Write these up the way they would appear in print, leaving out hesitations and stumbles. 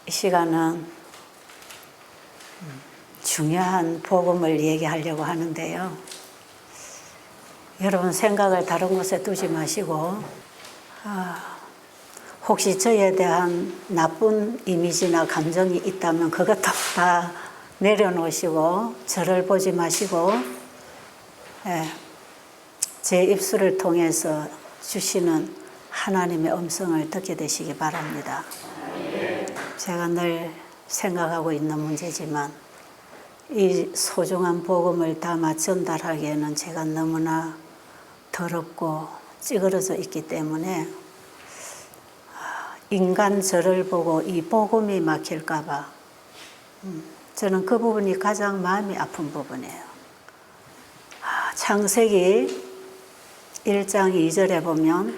이 시간은 중요한 복음을 얘기하려고 하는데요. 여러분 생각을 다른 곳에 두지 마시고 혹시 저에 대한 나쁜 이미지나 감정이 있다면 그것도 다 내려놓으시고 저를 보지 마시고 제 입술을 통해서 주시는 하나님의 음성을 듣게 되시기 바랍니다. 제가 늘 생각하고 있는 문제지만 이 소중한 복음을 담아 전달하기에는 제가 너무나 더럽고 찌그러져 있기 때문에 인간 저를 보고 이 복음이 막힐까 봐 저는 그 부분이 가장 마음이 아픈 부분이에요. 창세기 1장 2절에 보면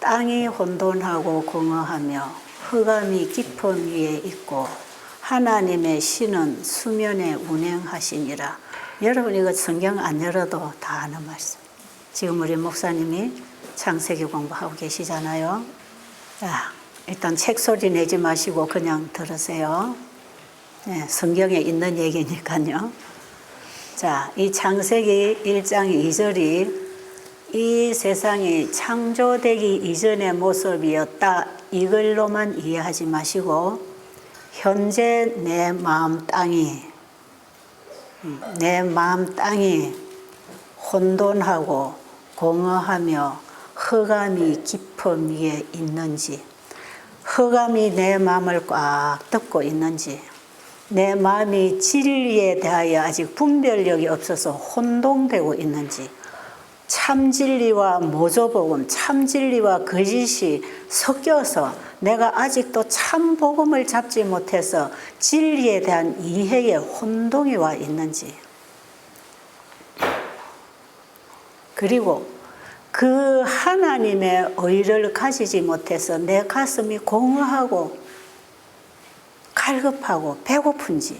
땅이 혼돈하고 공허하며 흑암이 깊은 위에 있고 하나님의 신은 수면에 운행하시니라. 여러분 이거 성경 안 열어도 다 아는 말씀. 지금 우리 목사님이 창세기 공부하고 계시잖아요. 자, 일단 책 소리 내지 마시고 그냥 들으세요. 성경에 있는 얘기니까요. 자, 이 창세기 1장 2절이 이 세상이 창조되기 이전의 모습이었다. 이걸로만 이해하지 마시고 현재 내 마음 땅이 혼돈하고 공허하며 흑암이 깊은 위에 있는지, 흑암이 내 마음을 꽉 덮고 있는지, 내 마음이 진리에 대하여 아직 분별력이 없어서 혼동되고 있는지, 참진리와 모조복음, 참진리와 거짓이 섞여서 내가 아직도 참복음을 잡지 못해서 진리에 대한 이해에 혼동이 와 있는지, 그리고 그 하나님의 의를 가지지 못해서 내 가슴이 공허하고 갈급하고 배고픈지,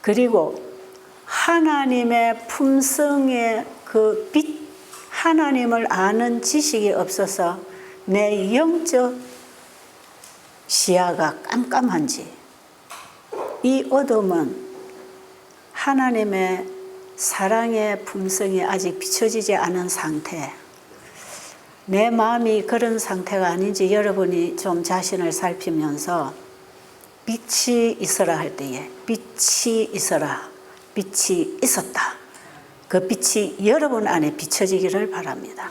그리고 하나님의 품성의 그 빛, 하나님을 아는 지식이 없어서 내 영적 시야가 깜깜한지, 이 어둠은 하나님의 사랑의 품성이 아직 비춰지지 않은 상태, 내 마음이 그런 상태가 아닌지 여러분이 좀 자신을 살피면서 빛이 있어라 할 때에 빛이 있어라, 빛이 있었다. 그 빛이 여러분 안에 비춰지기를 바랍니다.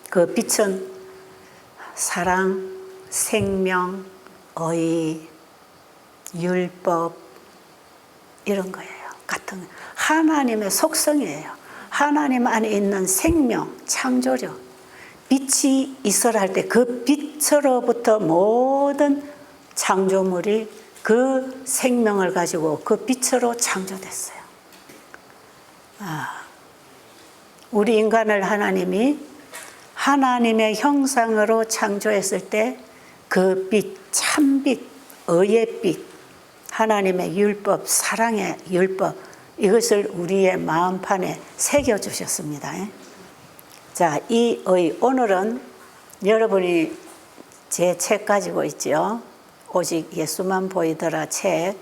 그 빛은 사랑, 생명, 의, 율법 이런 거예요. 같은 하나님의 속성이에요. 하나님 안에 있는 생명, 창조력, 빛이 있어라 할 때 그 빛으로부터 모든 창조물이 그 생명을 가지고 그 빛으로 창조됐어요. 우리 인간을 하나님이 하나님의 형상으로 창조했을 때 그 빛, 참빛, 의의 빛, 하나님의 율법, 사랑의 율법, 이것을 우리의 마음판에 새겨주셨습니다. 자, 이 의, 오늘은 여러분이 제 책 가지고 있죠. 오직 예수만 보이더라 책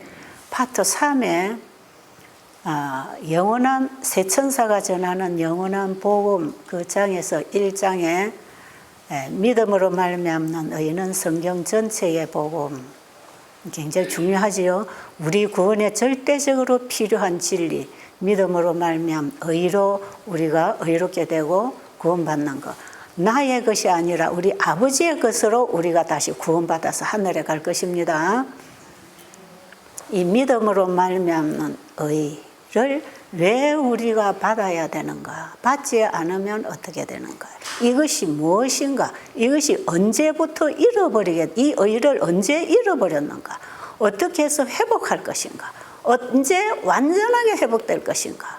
파트 3에 영원한 새 천사가 전하는 영원한 복음 그 장에서 1장에 믿음으로 말미암는 의는 성경 전체의 복음, 굉장히 중요하지요. 우리 구원에 절대적으로 필요한 진리, 믿음으로 말미암 의로 우리가 의롭게 되고 구원받는 것, 나의 것이 아니라 우리 아버지의 것으로 우리가 다시 구원받아서 하늘에 갈 것입니다. 이 믿음으로 말미암는 의를 왜 우리가 받아야 되는가? 받지 않으면 어떻게 되는가? 이것이 무엇인가? 이것이 언제부터 이 의를 언제 잃어버렸는가? 어떻게 해서 회복할 것인가? 언제 완전하게 회복될 것인가?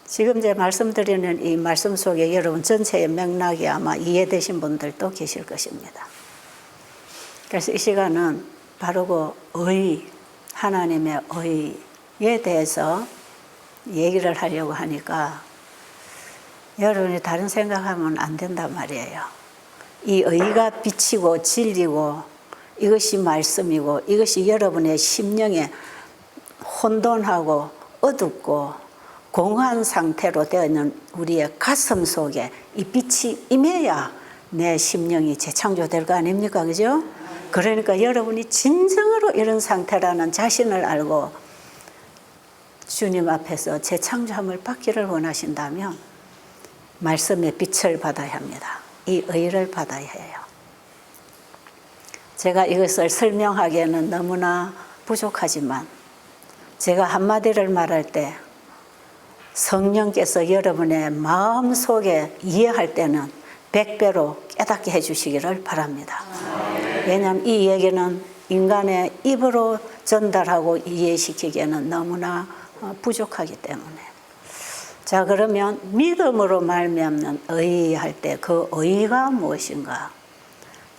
지금 제 말씀드리는 이 말씀 속에 여러분 전체의 맥락이 아마 이해되신 분들도 계실 것입니다. 그래서 이 시간은 바로 그 의, 하나님의 의에 대해서 얘기를 하려고 하니까 여러분이 다른 생각하면 안 된단 말이에요. 이 의가 비치고 진리고 이것이 말씀이고 이것이 여러분의 심령에 혼돈하고 어둡고 공허한 상태로 되어 있는 우리의 가슴 속에 이 빛이 임해야 내 심령이 재창조될 거 아닙니까? 그죠? 그러니까 여러분이 진정으로 이런 상태라는 자신을 알고 주님 앞에서 재창조함을 받기를 원하신다면 말씀의 빛을 받아야 합니다. 이 의를 받아야 해요. 제가 이것을 설명하기에는 너무나 부족하지만 제가 한마디를 말할 때 성령께서 여러분의 마음속에 이해할 때는 100배로 깨닫게 해주시기를 바랍니다. 왜냐하면 이 얘기는 인간의 입으로 전달하고 이해시키기에는 너무나 부족하기 때문에. 자, 그러면 믿음으로 말미암는 의 할 때 그 의가 무엇인가?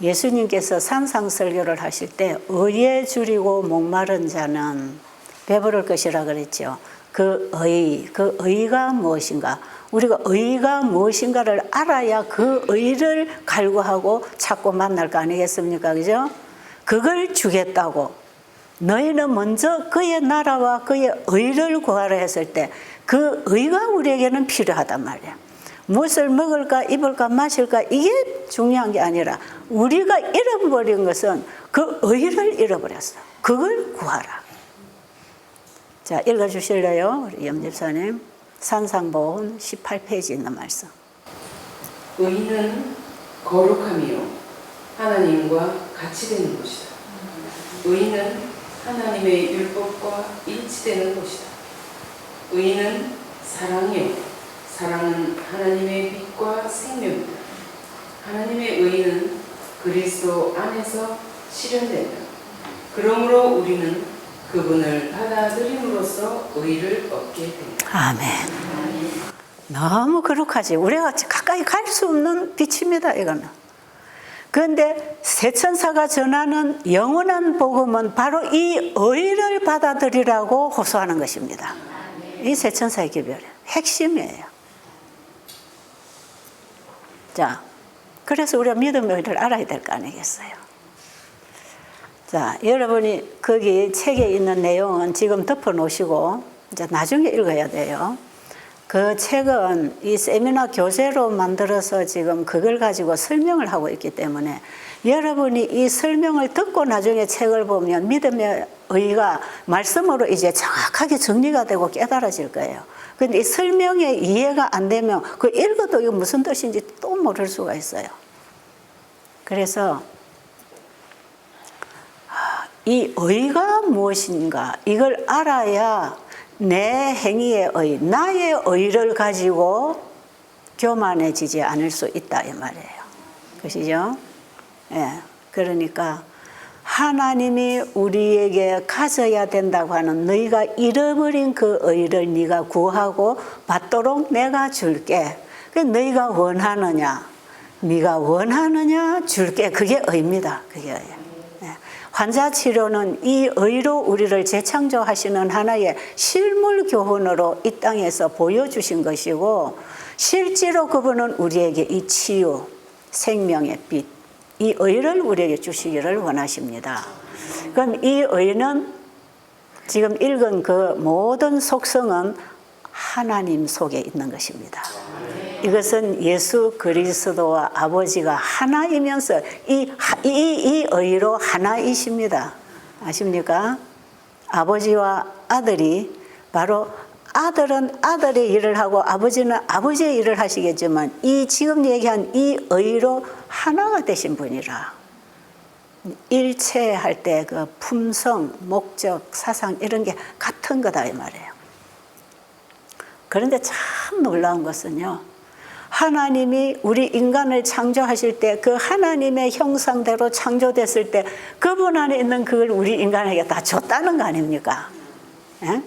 예수님께서 산상설교를 하실 때 의에 줄이고 목마른 자는 배부를 것이라 그랬죠. 그 의가 무엇인가? 우리가 의가 무엇인가를 알아야 그 의를 갈구하고 찾고 만날 거 아니겠습니까? 그죠? 그걸 주겠다고. 너희는 먼저 그의 나라와 그의 의를 구하라 했을 때 그 의가 우리에게는 필요하단 말이야. 무엇을 먹을까, 입을까, 마실까 이게 중요한 게 아니라 우리가 잃어버린 것은 그 의를 잃어버렸어. 그걸 구하라. 자, 읽어주실래요? 우리 염집사님. 산상보훈 18페이지 있는 말씀. 의는 거룩함이요 하나님과 같이 되는 것이다. 의는 하나님의 율법과 일치되는 것이다. 의는 사랑이요 사랑은 하나님의 빛과 생명이다. 하나님의 의는 그리스도 안에서 실현된다. 그러므로 우리는 그분을 받아들임으로써 의를 얻게 된다. 아멘. 너무 거룩하지. 우리가 가까이 갈 수 없는 빛입니다. 이거는. 그런데 세천사가 전하는 영원한 복음은 바로 이 의를 받아들이라고 호소하는 것입니다. 이 세천사의 기별의 핵심이에요. 자, 그래서 우리가 믿음의 의를 알아야 될 거 아니겠어요? 자, 여러분이 거기 책에 있는 내용은 지금 덮어 놓으시고 이제 나중에 읽어야 돼요. 그 책은 이 세미나 교재로 만들어서 지금 그걸 가지고 설명을 하고 있기 때문에 여러분이 이 설명을 듣고 나중에 책을 보면 믿음의 의가 말씀으로 이제 정확하게 정리가 되고 깨달아질 거예요. 그런데 이 설명에 이해가 안 되면 그 읽어도 이거 무슨 뜻인지 또 모를 수가 있어요. 그래서 이 의가 무엇인가 이걸 알아야 내 행위의 의, 나의 의를 가지고 교만해지지 않을 수 있다 이 말이에요. 그러시죠? 예, 그러니까 하나님이 우리에게 가져야 된다고 하는 너희가 잃어버린 그 의를 네가 구하고 받도록 내가 줄게. 너희가 원하느냐, 네가 원하느냐 줄게. 그게 의입니다. 그게 의예요. 환자 치료는 이 의로 우리를 재창조하시는 하나의 실물 교훈으로 이 땅에서 보여주신 것이고 실제로 그분은 우리에게 이 치유, 생명의 빛, 이 의를 우리에게 주시기를 원하십니다. 그럼 이 의는 지금 읽은 그 모든 속성은 하나님 속에 있는 것입니다. 이것은 예수 그리스도와 아버지가 하나이면서 이 의로 하나이십니다. 아십니까? 아버지와 아들이 바로 아들은 아들의 일을 하고 아버지는 아버지의 일을 하시겠지만 이 지금 얘기한 이 의로 하나가 되신 분이라. 일체할 때 그 품성, 목적, 사상 이런 게 같은 거다 이 말이에요. 그런데 참 놀라운 것은요. 하나님이 우리 인간을 창조하실 때 그 하나님의 형상대로 창조됐을 때 그분 안에 있는 그걸 우리 인간에게 다 줬다는 거 아닙니까? 예?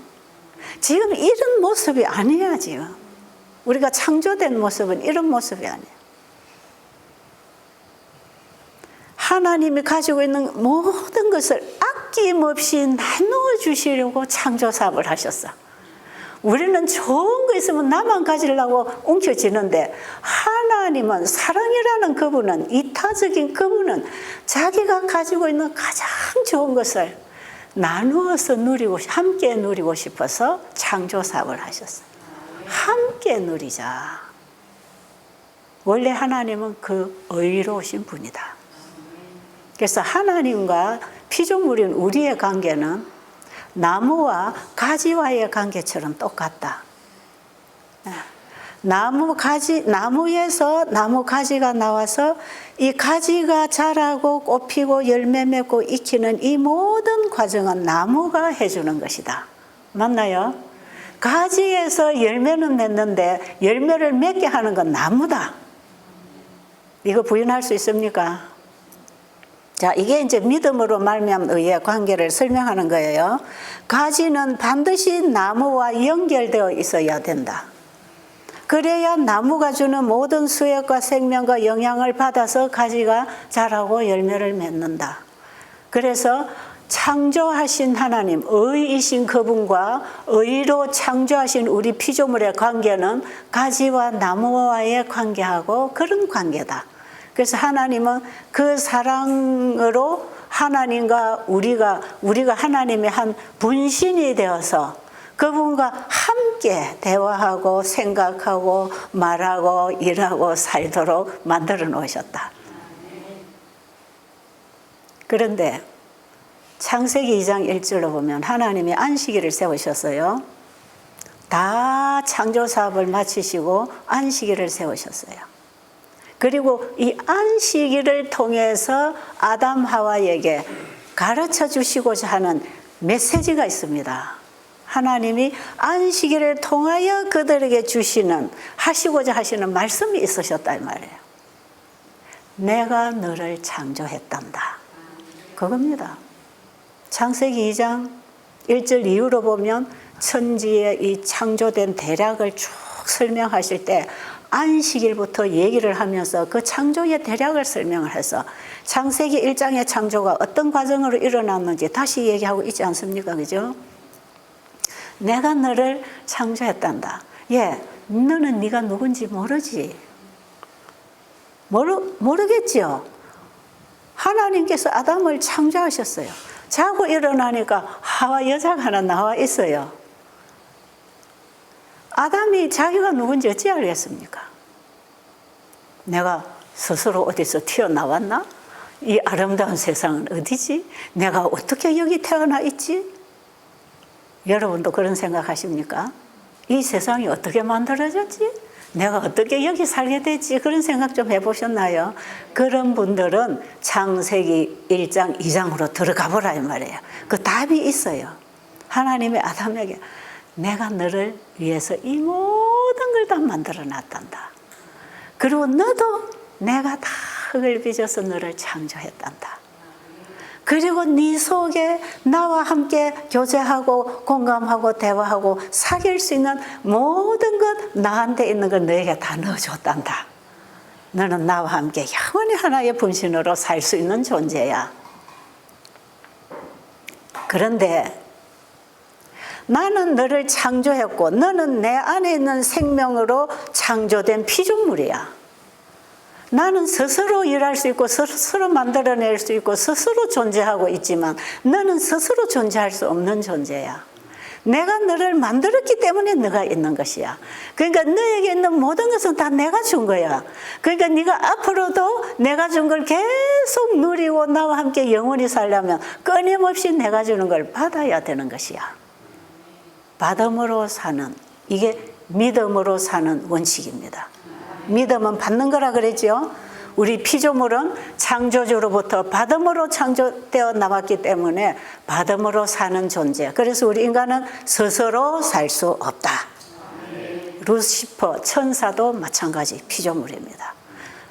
지금 이런 모습이 아니야 지금. 우리가 창조된 모습은 이런 모습이 아니에요. 하나님이 가지고 있는 모든 것을 아낌없이 나누어 주시려고 창조 사업을 하셨어. 우리는 좋은 거 있으면 나만 가지려고 움켜쥐는데 하나님은 사랑이라는 그분은 이타적인 그분은 자기가 가지고 있는 가장 좋은 것을 나누어서 누리고 함께 누리고 싶어서 창조 사업을 하셨어요. 함께 누리자. 원래 하나님은 그 의로우신 분이다. 그래서 하나님과 피조물인 우리의 관계는 나무와 가지와의 관계처럼 똑같다. 나무에서 나무 가지가 나와서 이 가지가 자라고 꽃피고 열매 맺고 익히는 이 모든 과정은 나무가 해주는 것이다. 맞나요? 가지에서 열매는 맺는데 열매를 맺게 하는 건 나무다. 이거 부인할 수 있습니까? 자, 이게 이제 믿음으로 말미암은 의의 관계를 설명하는 거예요. 가지는 반드시 나무와 연결되어 있어야 된다. 그래야 나무가 주는 모든 수액과 생명과 영향을 받아서 가지가 자라고 열매를 맺는다. 그래서 창조하신 하나님, 의이신 그분과 의로 창조하신 우리 피조물의 관계는 가지와 나무와의 관계하고 그런 관계다. 그래서 하나님은 그 사랑으로 하나님과 우리가 하나님의 한 분신이 되어서 그분과 함께 대화하고 생각하고 말하고 일하고 살도록 만들어 놓으셨다. 그런데 창세기 2장 1절로 보면 하나님이 안식일을 세우셨어요. 다 창조 사업을 마치시고 안식일을 세우셨어요. 그리고 이 안식일을 통해서 아담 하와에게 가르쳐 주시고자 하는 메시지가 있습니다. 하나님이 안식일을 통하여 그들에게 하시고자 하시는 말씀이 있으셨다 이 말이에요. 내가 너를 창조했단다. 그겁니다. 창세기 2장 1절 이후로 보면 천지의 이 창조된 대략을 쭉 설명하실 때 안식일부터 얘기를 하면서 그 창조의 대략을 설명을 해서 창세기 1장의 창조가 어떤 과정으로 일어났는지 다시 얘기하고 있지 않습니까? 그죠? 내가 너를 창조했단다. 예, 너는 네가 누군지 모르지. 모르겠지요. 하나님께서 아담을 창조하셨어요. 자고 일어나니까 하와 여자가 하나 나와 있어요. 아담이 자기가 누군지 어찌 알겠습니까? 내가 스스로 어디서 튀어나왔나? 이 아름다운 세상은 어디지? 내가 어떻게 여기 태어나 있지? 여러분도 그런 생각하십니까? 이 세상이 어떻게 만들어졌지? 내가 어떻게 여기 살게 됐지? 그런 생각 좀 해보셨나요? 그런 분들은 창세기 1장, 2장으로 들어가 보라 이 말이에요. 그 답이 있어요. 하나님의 아담에게 내가 너를 위해서 이 모든 걸 다 만들어 놨단다. 그리고 너도 내가 다 흙을 빚어서 너를 창조했단다. 그리고 네 속에 나와 함께 교제하고 공감하고 대화하고 사귈 수 있는 모든 것 나한테 있는 걸 너에게 다 넣어줬단다. 너는 나와 함께 영원히 하나의 분신으로 살 수 있는 존재야. 그런데 나는 너를 창조했고 너는 내 안에 있는 생명으로 창조된 피조물이야. 나는 스스로 일할 수 있고 스스로 만들어낼 수 있고 스스로 존재하고 있지만 너는 스스로 존재할 수 없는 존재야. 내가 너를 만들었기 때문에 너가 있는 것이야. 그러니까 너에게 있는 모든 것은 다 내가 준 거야. 그러니까 네가 앞으로도 내가 준 걸 계속 누리고 나와 함께 영원히 살려면 끊임없이 내가 주는 걸 받아야 되는 것이야. 받음으로 사는, 이게 믿음으로 사는 원칙입니다. 믿음은 받는 거라 그랬죠. 우리 피조물은 창조주로부터 받음으로 창조되어 나왔기 때문에 받음으로 사는 존재. 그래서 우리 인간은 스스로 살 수 없다. 루시퍼 천사도 마찬가지 피조물입니다.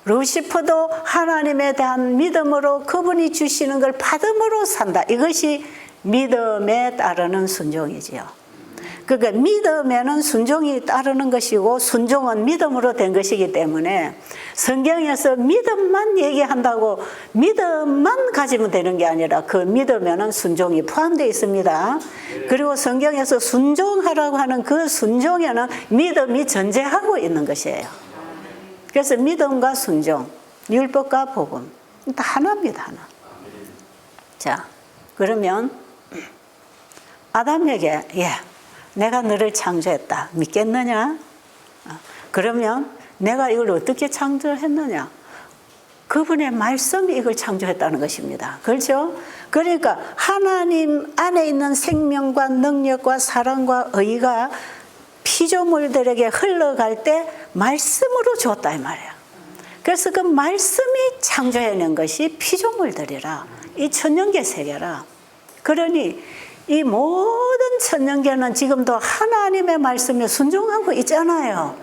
루시퍼도 하나님에 대한 믿음으로 그분이 주시는 걸 받음으로 산다. 이것이 믿음에 따르는 순종이지요. 그러니까 믿음에는 순종이 따르는 것이고 순종은 믿음으로 된 것이기 때문에 성경에서 믿음만 얘기한다고 믿음만 가지면 되는 게 아니라 그 믿음에는 순종이 포함되어 있습니다. 그리고 성경에서 순종하라고 하는 그 순종에는 믿음이 전제하고 있는 것이에요. 그래서 믿음과 순종, 율법과 복음 다 하나입니다. 하나. 자, 그러면 아담에게 내가 너를 창조했다. 믿겠느냐? 그러면 내가 이걸 어떻게 창조했느냐? 그분의 말씀이 이걸 창조했다는 것입니다. 그렇죠? 그러니까 하나님 안에 있는 생명과 능력과 사랑과 의가 피조물들에게 흘러갈 때 말씀으로 줬다 이 말이야. 그래서 그 말씀이 창조해낸 것이 피조물들이라. 이 천년계 세계라. 그러니 이 모든 천년계는 지금도 하나님의 말씀에 순종하고 있잖아요.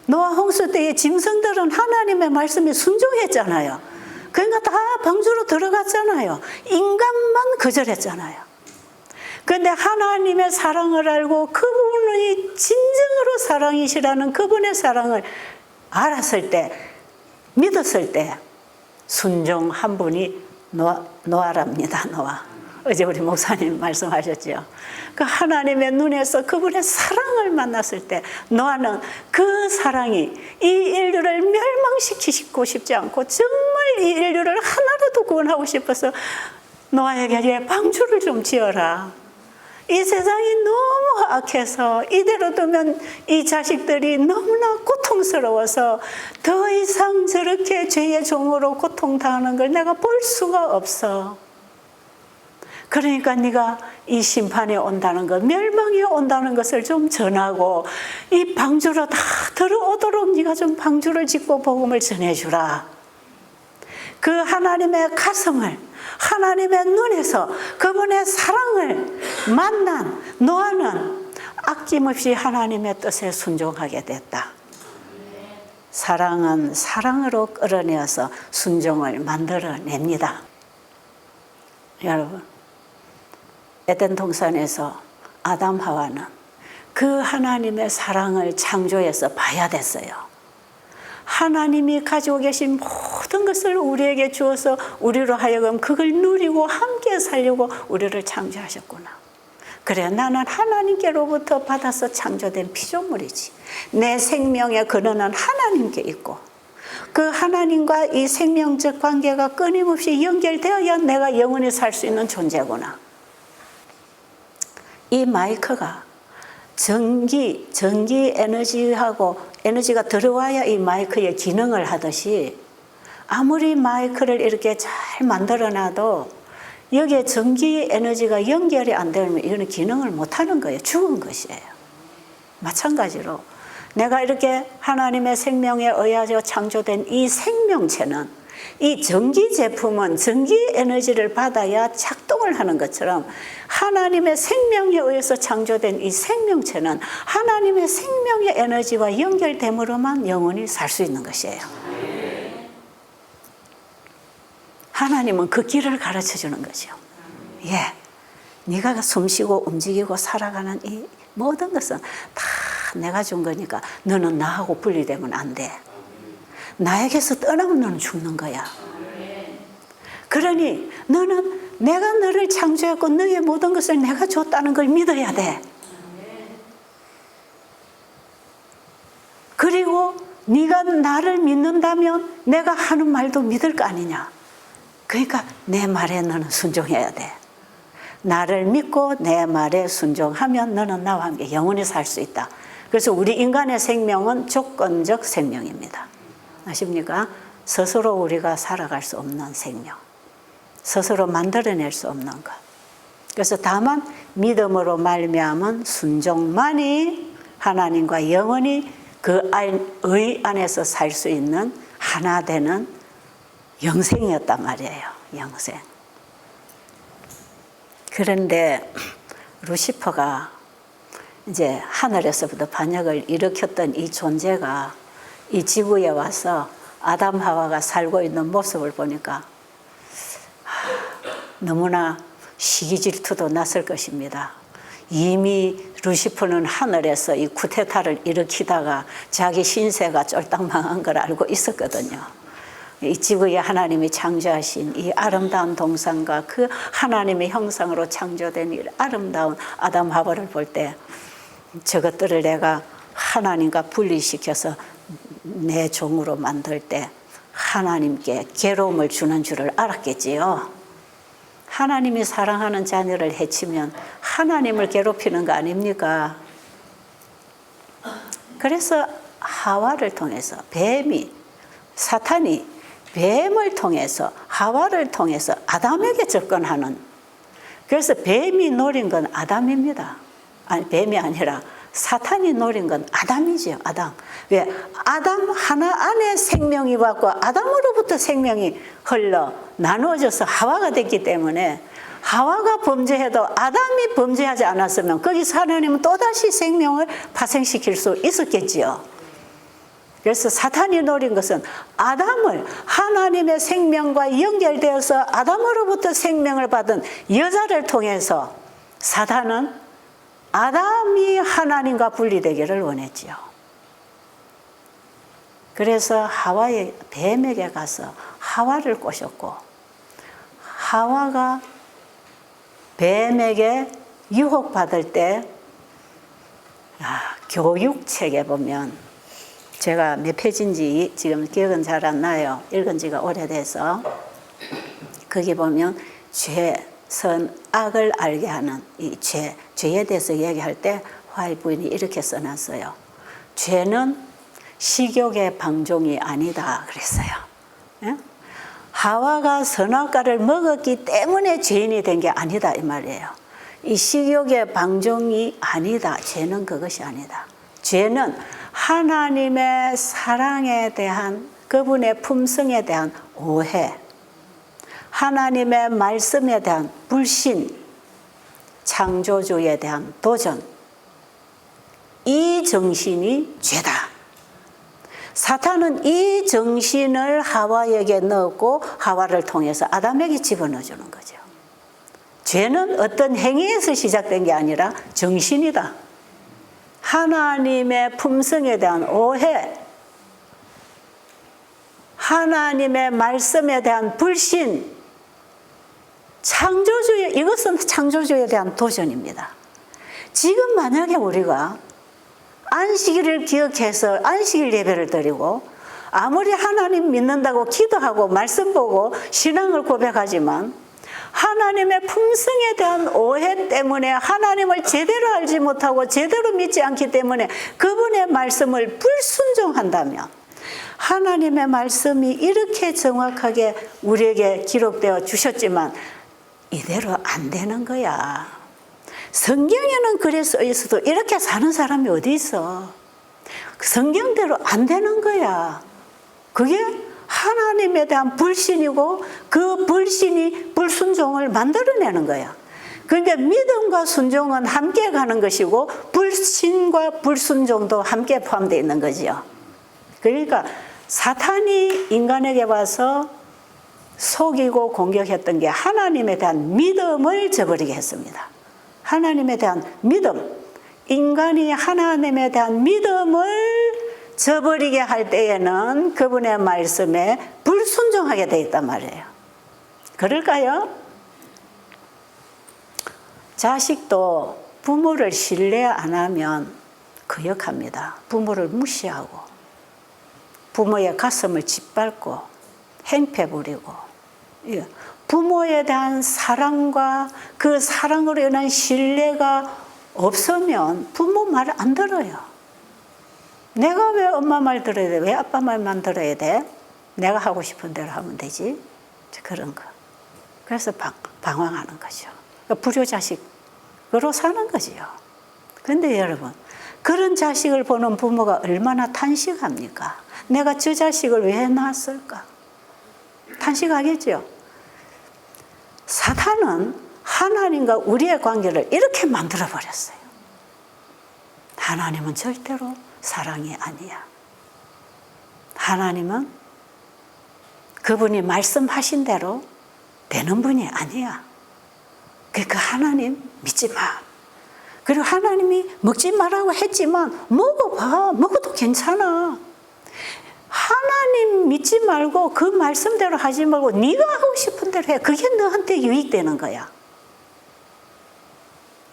노아 홍수 때의 짐승들은 하나님의 말씀에 순종했잖아요. 그러니까 다 방주로 들어갔잖아요. 인간만 거절했잖아요. 그런데 하나님의 사랑을 알고 그분이 진정으로 사랑이시라는 그분의 사랑을 알았을 때, 믿었을 때 순종한 분이 노아랍니다. 노아. 어제 우리 목사님 말씀하셨죠. 그 하나님의 눈에서 그분의 사랑을 만났을 때 노아는 그 사랑이 이 인류를 멸망시키고 싶지 않고 정말 이 인류를 하나라도 구원하고 싶어서 노아에게 방주를 좀 지어라. 이 세상이 너무 악해서 이대로 두면 이 자식들이 너무나 고통스러워서 더 이상 저렇게 죄의 종으로 고통당하는 걸 내가 볼 수가 없어. 그러니까 네가 이 심판에 온다는 것, 멸망에 온다는 것을 좀 전하고 이 방주로 다 들어오도록 네가 좀 방주를 짓고 복음을 전해주라. 그 하나님의 가슴을, 하나님의 눈에서 그분의 사랑을 만난 노아는 아낌없이 하나님의 뜻에 순종하게 됐다. 사랑은 사랑으로 끌어내어서 순종을 만들어냅니다. 여러분, 에덴 동산에서 아담 하와는 그 하나님의 사랑을 창조해서 봐야 됐어요. 하나님이 가지고 계신 모든 것을 우리에게 주어서 우리로 하여금 그걸 누리고 함께 살려고 우리를 창조하셨구나. 그래, 나는 하나님께로부터 받아서 창조된 피조물이지. 내 생명의 근원은 하나님께 있고 그 하나님과 이 생명적 관계가 끊임없이 연결되어야 내가 영원히 살 수 있는 존재구나. 이 마이크가 전기 에너지하고 에너지가 들어와야 이 마이크의 기능을 하듯이 아무리 마이크를 이렇게 잘 만들어놔도 여기에 전기 에너지가 연결이 안 되면 이거는 기능을 못하는 거예요. 죽은 것이에요. 마찬가지로 내가 이렇게 하나님의 생명에 의하여 창조된 이 생명체는 이 전기 제품은 전기 에너지를 받아야 작동을 하는 것처럼 하나님의 생명에 의해서 창조된 이 생명체는 하나님의 생명의 에너지와 연결됨으로만 영원히 살 수 있는 것이에요. 하나님은 그 길을 가르쳐 주는 거죠. 네가 숨쉬고 움직이고 살아가는 이 모든 것은 다 내가 준 거니까 너는 나하고 분리되면 안 돼. 나에게서 떠나면 너는 죽는 거야. 그러니 너는 내가 너를 창조했고 너의 모든 것을 내가 줬다는 걸 믿어야 돼. 그리고 네가 나를 믿는다면 내가 하는 말도 믿을 거 아니냐. 그러니까 내 말에 너는 순종해야 돼. 나를 믿고 내 말에 순종하면 너는 나와 함께 영원히 살 수 있다. 그래서 우리 인간의 생명은 조건적 생명입니다. 아십니까? 스스로 우리가 살아갈 수 없는 생명. 스스로 만들어낼 수 없는 것. 그래서 다만 믿음으로 말미암은 순종만이 하나님과 영원히 그 의 안에서 살 수 있는 하나 되는 영생이었단 말이에요. 영생. 그런데 루시퍼가 이제 하늘에서부터 반역을 일으켰던 이 존재가 이 지구에 와서 아담 하와가 살고 있는 모습을 보니까 너무나 시기 질투도 났을 것입니다. 이미 루시퍼는 하늘에서 이 쿠데타를 일으키다가 자기 신세가 쫄딱 망한 걸 알고 있었거든요. 이 지구에 하나님이 창조하신 이 아름다운 동산과 그 하나님의 형상으로 창조된 이 아름다운 아담 하와를 볼 때 저것들을 내가 하나님과 분리시켜서 내 종으로 만들 때 하나님께 괴로움을 주는 줄을 알았겠지요. 하나님이 사랑하는 자녀를 해치면 하나님을 괴롭히는 거 아닙니까? 그래서 하와를 통해서 사탄이 뱀을 통해서 하와를 통해서 아담에게 접근하는, 그래서 뱀이 노린 건 아담입니다. 아니, 뱀이 아니라 사탄이 노린 건 아담이죠. 아담. 왜? 아담 하나 안에 생명이 왔고 아담으로부터 생명이 흘러 나누어져서 하와가 됐기 때문에 하와가 범죄해도 아담이 범죄하지 않았으면 거기서 하나님은 또다시 생명을 파생시킬 수 있었겠지요. 그래서 사탄이 노린 것은 아담을 하나님의 생명과 연결되어서 아담으로부터 생명을 받은 여자를 통해서 사탄은 아담이 하나님과 분리되기를 원했지요. 그래서 하와의 뱀에게 가서 하와를 꼬셨고 하와가 뱀에게 유혹받을 때 교육책에 보면 제가 몇 페이지인지 지금 기억은 잘 안 나요. 읽은 지가 오래돼서. 거기 보면 죄, 선, 악을 알게 하는 이 죄에 대해서 얘기할 때 화이 부인이 이렇게 써놨어요. 죄는 식욕의 방종이 아니다 그랬어요. 예? 하와가 선악과를 먹었기 때문에 죄인이 된 게 아니다 이 말이에요. 이 식욕의 방종이 아니다. 죄는 그것이 아니다. 죄는 하나님의 사랑에 대한, 그분의 품성에 대한 오해, 하나님의 말씀에 대한 불신, 창조주에 대한 도전, 이 정신이 죄다. 사탄은 이 정신을 하와에게 넣었고 하와를 통해서 아담에게 집어넣어주는 거죠. 죄는 어떤 행위에서 시작된 게 아니라 정신이다. 하나님의 품성에 대한 오해, 하나님의 말씀에 대한 불신, 이것은 창조주에 대한 도전입니다. 지금 만약에 우리가 안식일을 기억해서 안식일 예배를 드리고 아무리 하나님 믿는다고 기도하고 말씀 보고 신앙을 고백하지만 하나님의 품성에 대한 오해 때문에 하나님을 제대로 알지 못하고 제대로 믿지 않기 때문에 그분의 말씀을 불순종한다면, 하나님의 말씀이 이렇게 정확하게 우리에게 기록되어 주셨지만 이대로 안 되는 거야. 성경에는 그래 써 있어도 이렇게 사는 사람이 어디 있어? 성경대로 안 되는 거야. 그게 하나님에 대한 불신이고 그 불신이 불순종을 만들어내는 거야. 그러니까 믿음과 순종은 함께 가는 것이고 불신과 불순종도 함께 포함되어 있는 거지요. 그러니까 사탄이 인간에게 와서 속이고 공격했던 게 하나님에 대한 믿음을 저버리게 했습니다. 하나님에 대한 믿음, 인간이 하나님에 대한 믿음을 저버리게 할 때에는 그분의 말씀에 불순종하게 되어 있단 말이에요. 그럴까요? 자식도 부모를 신뢰 안 하면 거역합니다. 부모를 무시하고 부모의 가슴을 짓밟고 행패 부리고, 부모에 대한 사랑과 그 사랑으로 인한 신뢰가 없으면 부모 말 안 들어요. 내가 왜 엄마 말 들어야 돼? 왜 아빠 말만 들어야 돼? 내가 하고 싶은 대로 하면 되지. 그런 거. 그래서 방황하는 거죠. 그러니까 불효자식으로 사는 거지요. 그런데 여러분, 그런 자식을 보는 부모가 얼마나 탄식합니까? 내가 저 자식을 왜 낳았을까? 탄식하겠죠. 사탄은 하나님과 우리의 관계를 이렇게 만들어버렸어요. 하나님은 절대로 사랑이 아니야. 하나님은 그분이 말씀하신 대로 되는 분이 아니야. 그러니까 하나님 믿지 마. 그리고 하나님이 먹지 말라고 했지만 먹어봐. 먹어도 괜찮아. 하나님 믿지 말고 그 말씀대로 하지 말고 네가 하고 싶은 대로 해. 그게 너한테 유익되는 거야.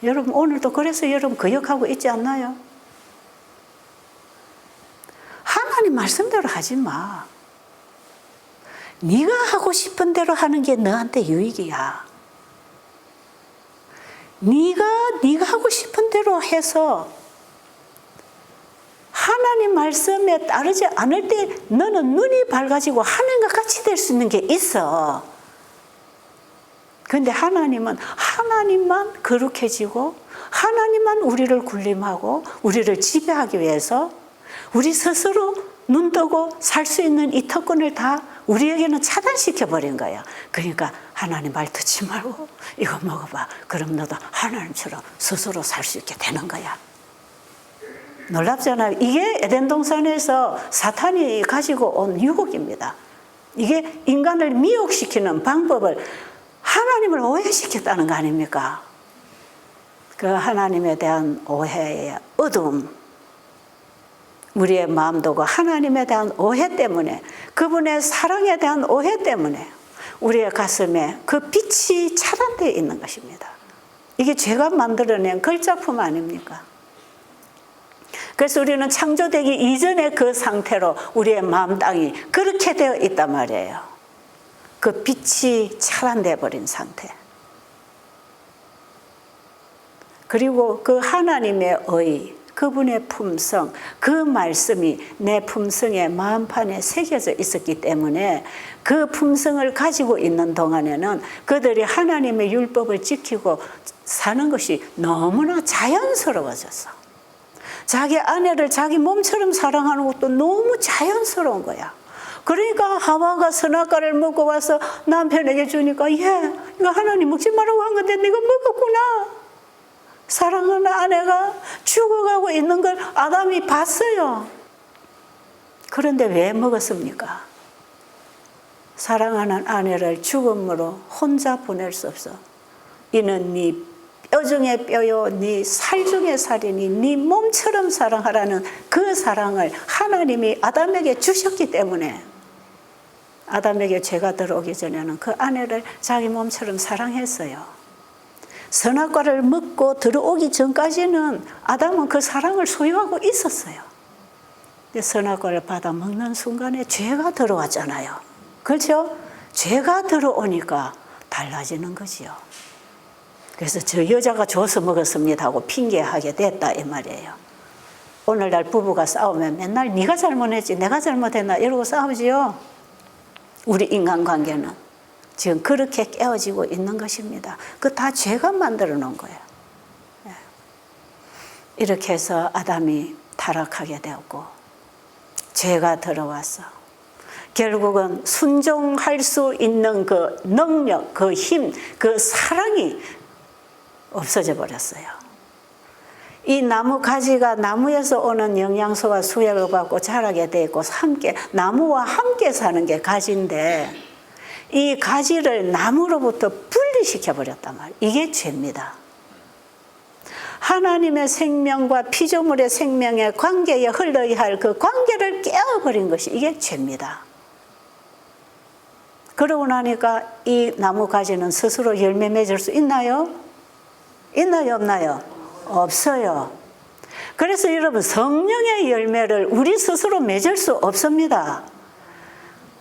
여러분 오늘도 그래서 여러분 거역하고 있지 않나요? 하나님 말씀대로 하지 마. 네가 하고 싶은 대로 하는 게 너한테 유익이야. 네가 하고 싶은 대로 해서 하나님 말씀에 따르지 않을 때 너는 눈이 밝아지고 하나님과 같이 될 수 있는 게 있어. 그런데 하나님은 하나님만 거룩해지고 하나님만 우리를 군림하고 우리를 지배하기 위해서 우리 스스로 눈 뜨고 살 수 있는 이 특권을 다 우리에게는 차단시켜 버린 거야. 그러니까 하나님 말 듣지 말고 이거 먹어봐. 그럼 너도 하나님처럼 스스로 살 수 있게 되는 거야. 놀랍잖아요. 이게 에덴 동산에서 사탄이 가지고 온 유혹입니다. 이게 인간을 미혹시키는 방법을 하나님을 오해시켰다는 거 아닙니까? 그 하나님에 대한 오해의 어둠, 우리의 마음도 그 하나님에 대한 오해 때문에, 그분의 사랑에 대한 오해 때문에 우리의 가슴에 그 빛이 차단되어 있는 것입니다. 이게 죄가 만들어낸 걸작품 아닙니까? 그래서 우리는 창조되기 이전의 그 상태로 우리의 마음 땅이 그렇게 되어 있단 말이에요. 그 빛이 차단되어 버린 상태. 그리고 그 하나님의 의, 그분의 품성, 그 말씀이 내 품성의 마음판에 새겨져 있었기 때문에 그 품성을 가지고 있는 동안에는 그들이 하나님의 율법을 지키고 사는 것이 너무나 자연스러워졌어. 자기 아내를 자기 몸처럼 사랑하는 것도 너무 자연스러운 거야. 그러니까 하와가 선악과를 먹고 와서 남편에게 주니까 이거 하나님 먹지 말라고 한 건데 네가 먹었구나. 사랑하는 아내가 죽어가고 있는 걸 아담이 봤어요. 그런데 왜 먹었습니까? 사랑하는 아내를 죽음으로 혼자 보낼 수 없어. 이는 네 뼈 중에 뼈요, 네 살 중에 살이니 네 몸처럼 사랑하라는 그 사랑을 하나님이 아담에게 주셨기 때문에 아담에게 죄가 들어오기 전에는 그 아내를 자기 몸처럼 사랑했어요. 선악과를 먹고 들어오기 전까지는 아담은 그 사랑을 소유하고 있었어요. 근데 선악과를 받아 먹는 순간에 죄가 들어왔잖아요. 그렇죠? 죄가 들어오니까 달라지는 거지요. 그래서 저 여자가 줘서 먹었습니다 하고 핑계하게 됐다 이 말이에요. 오늘날 부부가 싸우면 맨날 네가 잘못했지 내가 잘못했나 이러고 싸우지요. 우리 인간관계는 지금 그렇게 깨어지고 있는 것입니다. 그 다 죄가 만들어 놓은 거예요. 이렇게 해서 아담이 타락하게 되었고 죄가 들어와서 결국은 순종할 수 있는 그 능력, 그 힘, 그 사랑이 없어져 버렸어요. 이 나무 가지가 나무에서 오는 영양소와 수액을 받고 자라게 돼 있고 함께 나무와 함께 사는 게 가지인데 이 가지를 나무로부터 분리시켜 버렸단 말이에요. 이게 죄입니다. 하나님의 생명과 피조물의 생명의 관계에 흘러야 할 그 관계를 깨어버린 것이 이게 죄입니다. 그러고 나니까 이 나무 가지는 스스로 열매 맺을 수 있나요? 있나요? 없나요? 없어요. 그래서 여러분 성령의 열매를 우리 스스로 맺을 수 없습니다.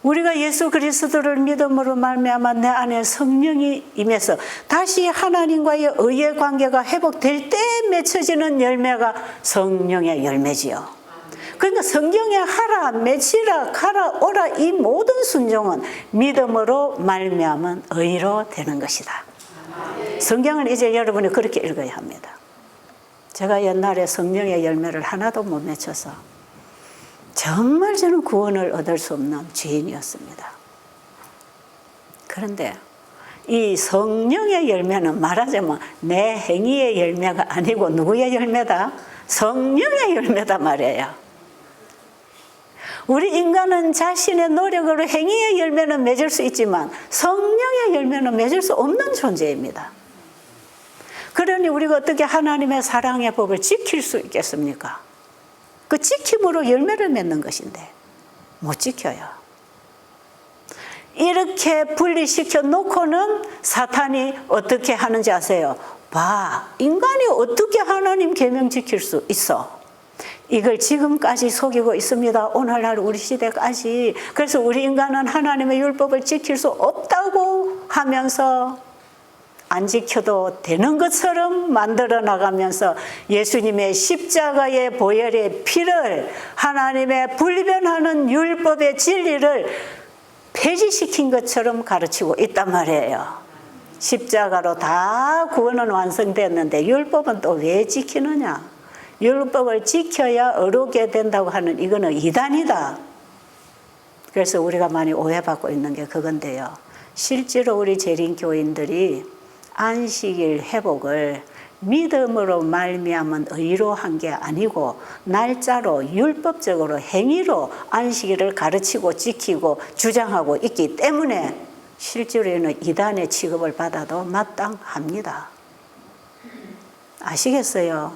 우리가 예수 그리스도를 믿음으로 말미암아 내 안에 성령이 임해서 다시 하나님과의 의의 관계가 회복될 때 맺혀지는 열매가 성령의 열매지요. 그러니까 성경에 하라, 맺히라, 가라, 오라 이 모든 순종은 믿음으로 말미암은 의로 되는 것이다. 성경을 이제 여러분이 그렇게 읽어야 합니다. 제가 옛날에 성령의 열매를 하나도 못 맺혀서 정말 저는 구원을 얻을 수 없는 죄인이었습니다. 그런데 이 성령의 열매는 말하자면 내 행위의 열매가 아니고 누구의 열매다? 성령의 열매다 말이에요. 우리 인간은 자신의 노력으로 행위의 열매는 맺을 수 있지만 성령의 열매는 맺을 수 없는 존재입니다. 그러니 우리가 어떻게 하나님의 사랑의 법을 지킬 수 있겠습니까? 그 지킴으로 열매를 맺는 것인데 못 지켜요. 이렇게 분리시켜 놓고는 사탄이 어떻게 하는지 아세요? 봐, 인간이 어떻게 하나님 계명 지킬 수 있어? 이걸 지금까지 속이고 있습니다. 오늘날 우리 시대까지. 그래서 우리 인간은 하나님의 율법을 지킬 수 없다고 하면서 안 지켜도 되는 것처럼 만들어 나가면서 예수님의 십자가의 보혈의 피를, 하나님의 불변하는 율법의 진리를 폐지시킨 것처럼 가르치고 있단 말이에요. 십자가로 다 구원은 완성됐는데 율법은 또 왜 지키느냐? 율법을 지켜야 의롭게 된다고 하는 이거는 이단이다. 그래서 우리가 많이 오해받고 있는 게 그건데요. 실제로 우리 재림교인들이 안식일 회복을 믿음으로 말미암은 의로 한 게 아니고 날짜로 율법적으로 행위로 안식일을 가르치고 지키고 주장하고 있기 때문에 실제로는 이단의 취급을 받아도 마땅합니다. 아시겠어요?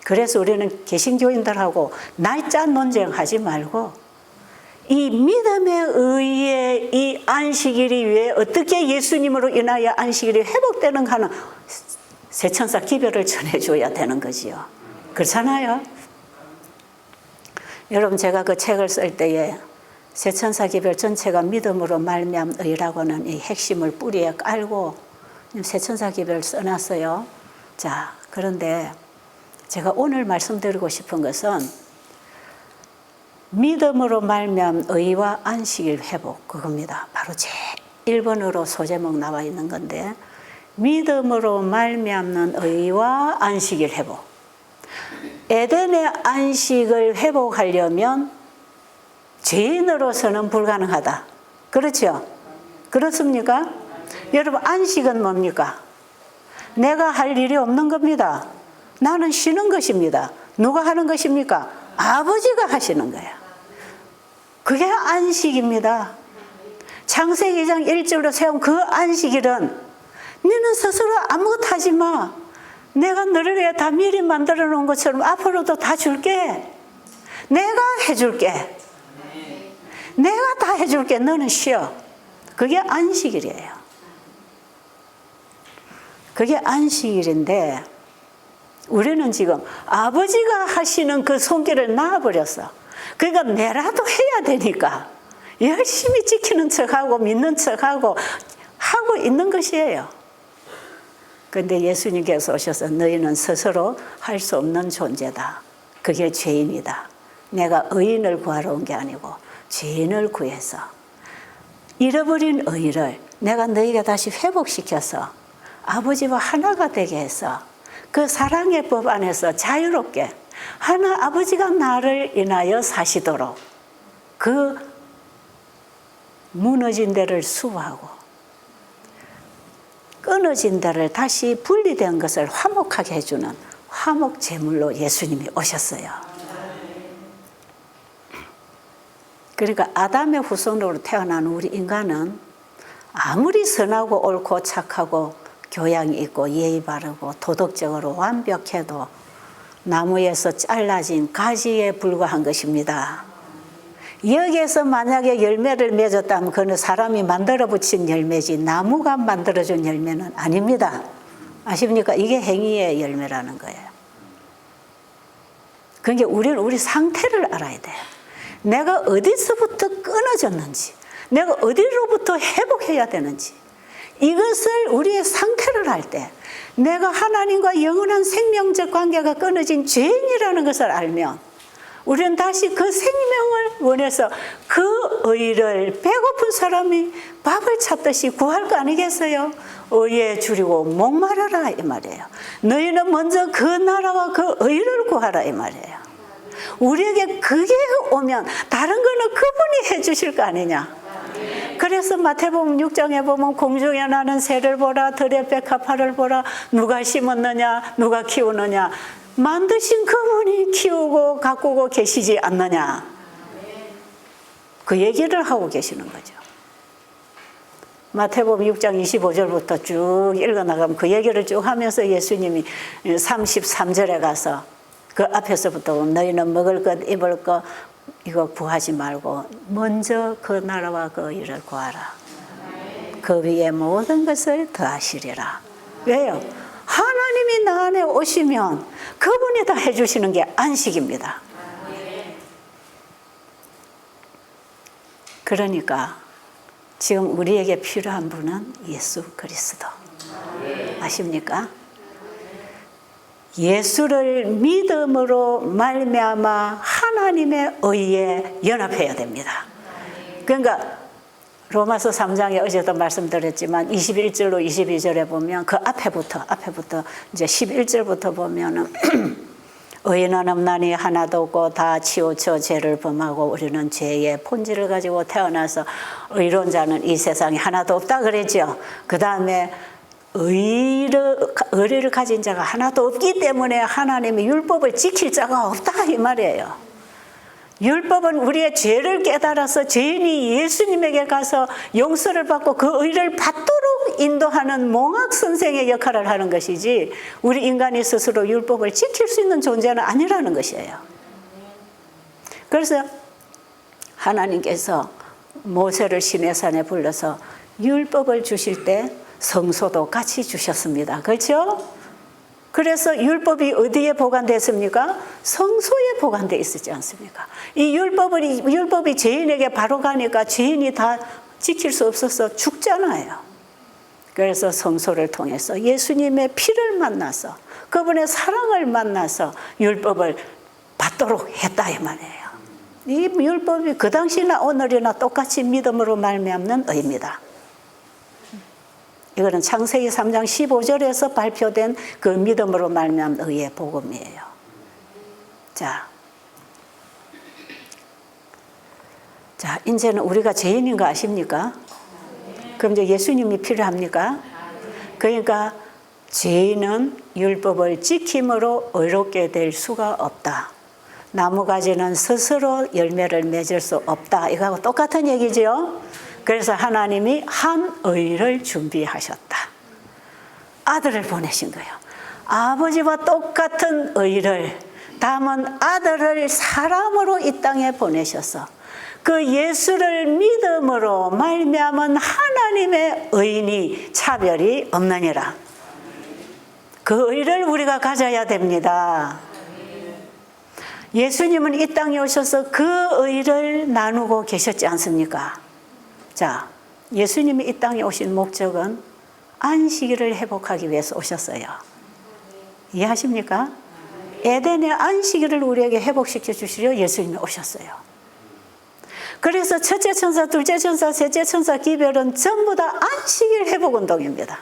그래서 우리는 개신교인들하고 날짜 논쟁하지 말고 이 믿음에 의해 이 안식일이 왜 어떻게 예수님으로 인하여 안식일이 회복되는가 하는 세천사 기별을 전해줘야 되는 거지요. 그렇잖아요. 여러분, 제가 그 책을 쓸 때에 세천사 기별 전체가 믿음으로 말미암은 의라고는 이 핵심을 뿌리에 깔고 세천사 기별을 써놨어요. 자, 그런데 제가 오늘 말씀드리고 싶은 것은 믿음으로 말미암은 의와 안식일 회복, 그겁니다. 바로 제 1번으로 소제목 나와 있는 건데, 믿음으로 말미암는 의와 안식일 회복. 에덴의 안식을 회복하려면 죄인으로서는 불가능하다. 그렇죠? 그렇습니까? 여러분, 안식은 뭡니까? 내가 할 일이 없는 겁니다. 나는 쉬는 것입니다. 누가 하는 것입니까? 아버지가 하시는 거예요. 그게 안식입니다. 창세기 2장 1절로 세운 그 안식일은 너는 스스로 아무것도 하지 마. 내가 너를 위해 다 미리 만들어 놓은 것처럼 앞으로도 다 줄게. 내가 해줄게. 내가 다 해줄게. 너는 쉬어. 그게 안식일이에요. 그게 안식일인데 우리는 지금 아버지가 하시는 그 손길을 놔버렸어. 그러니까 내라도 해야 되니까 열심히 지키는 척하고 믿는 척하고 하고 있는 것이에요. 그런데 예수님께서 오셔서 너희는 스스로 할 수 없는 존재다. 그게 죄인이다. 내가 의인을 구하러 온 게 아니고 죄인을 구해서 잃어버린 의를 내가 너희가 다시 회복시켜서 아버지와 하나가 되게 해서 그 사랑의 법 안에서 자유롭게 하나 아버지가 나를 인하여 사시도록 그 무너진 데를 수호하고 끊어진 데를 다시 분리된 것을 화목하게 해주는 화목 제물로 예수님이 오셨어요. 그러니까 아담의 후손으로 태어난 우리 인간은 아무리 선하고 옳고 착하고 교양이 있고 예의 바르고 도덕적으로 완벽해도 나무에서 잘라진 가지에 불과한 것입니다. 여기에서 만약에 열매를 맺었다면 그는 사람이 만들어 붙인 열매지 나무가 만들어준 열매는 아닙니다. 아십니까? 이게 행위의 열매라는 거예요. 그러니까 우리는 우리 상태를 알아야 돼요. 내가 어디서부터 끊어졌는지, 내가 어디로부터 회복해야 되는지, 이것을 우리의 상태를 할 때 내가 하나님과 영원한 생명적 관계가 끊어진 죄인이라는 것을 알면 우리는 다시 그 생명을 원해서 그 의를 배고픈 사람이 밥을 찾듯이 구할 거 아니겠어요? 의에 줄이고 목마르라 이 말이에요. 너희는 먼저 그 나라와 그 의를 구하라 이 말이에요. 우리에게 그게 오면 다른 거는 그분이 해주실 거 아니냐. 그래서 마태복음 6장에 보면 공중에 나는 새를 보라, 들의 백합화를 보라. 누가 심었느냐, 누가 키우느냐. 만드신 그분이 키우고 가꾸고 계시지 않느냐. 그 얘기를 하고 계시는 거죠. 마태복음 6장 25절부터 쭉 읽어나가면 그 얘기를 쭉 하면서 예수님이 33절에 가서 그 앞에서부터 너희는 먹을 것 입을 것 이거 구하지 말고 먼저 그 나라와 그 일을 구하라. 그 위에 모든 것을 더하시리라. 왜요? 하나님이 나 안에 오시면 그분이 다 해주시는 게 안식입니다. 그러니까 지금 우리에게 필요한 분은 예수 그리스도. 아십니까? 예수를 믿음으로 말미암아 하나님의 의에 연합해야 됩니다. 그러니까 로마서 3장에 어제도 말씀드렸지만 21절로 22절에 보면 그 앞에부터 이제 11절부터 보면은 의인은 없나니 하나도 없고 다 치우쳐 죄를 범하고 우리는 죄의 본질을 가지고 태어나서 의로운 자는 이 세상에 하나도 없다 그랬죠. 그 다음에 의를 가진 자가 하나도 없기 때문에 하나님의 율법을 지킬 자가 없다 이 말이에요. 율법은 우리의 죄를 깨달아서 죄인이 예수님에게 가서 용서를 받고 그 의를 받도록 인도하는 몽학 선생의 역할을 하는 것이지 우리 인간이 스스로 율법을 지킬 수 있는 존재는 아니라는 것이에요. 그래서 하나님께서 모세를 시내산에 불러서 율법을 주실 때 성소도 같이 주셨습니다. 그렇죠? 그래서 율법이 어디에 보관됐습니까? 성소에 보관되어 있었지 않습니까? 이 율법이 죄인에게 바로 가니까 죄인이 다 지킬 수 없어서 죽잖아요. 그래서 성소를 통해서 예수님의 피를 만나서 그분의 사랑을 만나서 율법을 받도록 했다 이 말이에요. 이 율법이 그 당시나 오늘이나 똑같이 믿음으로 말미암는 의입니다. 이거는 창세기 3장 15절에서 발표된 그 믿음으로 말미암은 의의 복음이에요. 자, 이제는 우리가 죄인인 거 아십니까? 그럼 이제 예수님이 필요합니까? 그러니까 죄인은 율법을 지킴으로 의롭게 될 수가 없다. 나무가지는 스스로 열매를 맺을 수 없다. 이거하고 똑같은 얘기죠. 그래서 하나님이 한 의를 준비하셨다. 아들을 보내신 거예요. 아버지와 똑같은 의를 담은 아들을 사람으로 이 땅에 보내셔서 그 예수를 믿음으로 말미암은 하나님의 의인이 차별이 없느니라. 그 의를 우리가 가져야 됩니다. 예수님은 이 땅에 오셔서 그 의를 나누고 계셨지 않습니까? 자, 예수님이 이 땅에 오신 목적은 안식일을 회복하기 위해서 오셨어요. 이해하십니까? 에덴의 안식일을 우리에게 회복시켜 주시려 예수님이 오셨어요. 그래서 첫째 천사, 둘째 천사, 셋째 천사 기별은 전부 다 안식일 회복 운동입니다.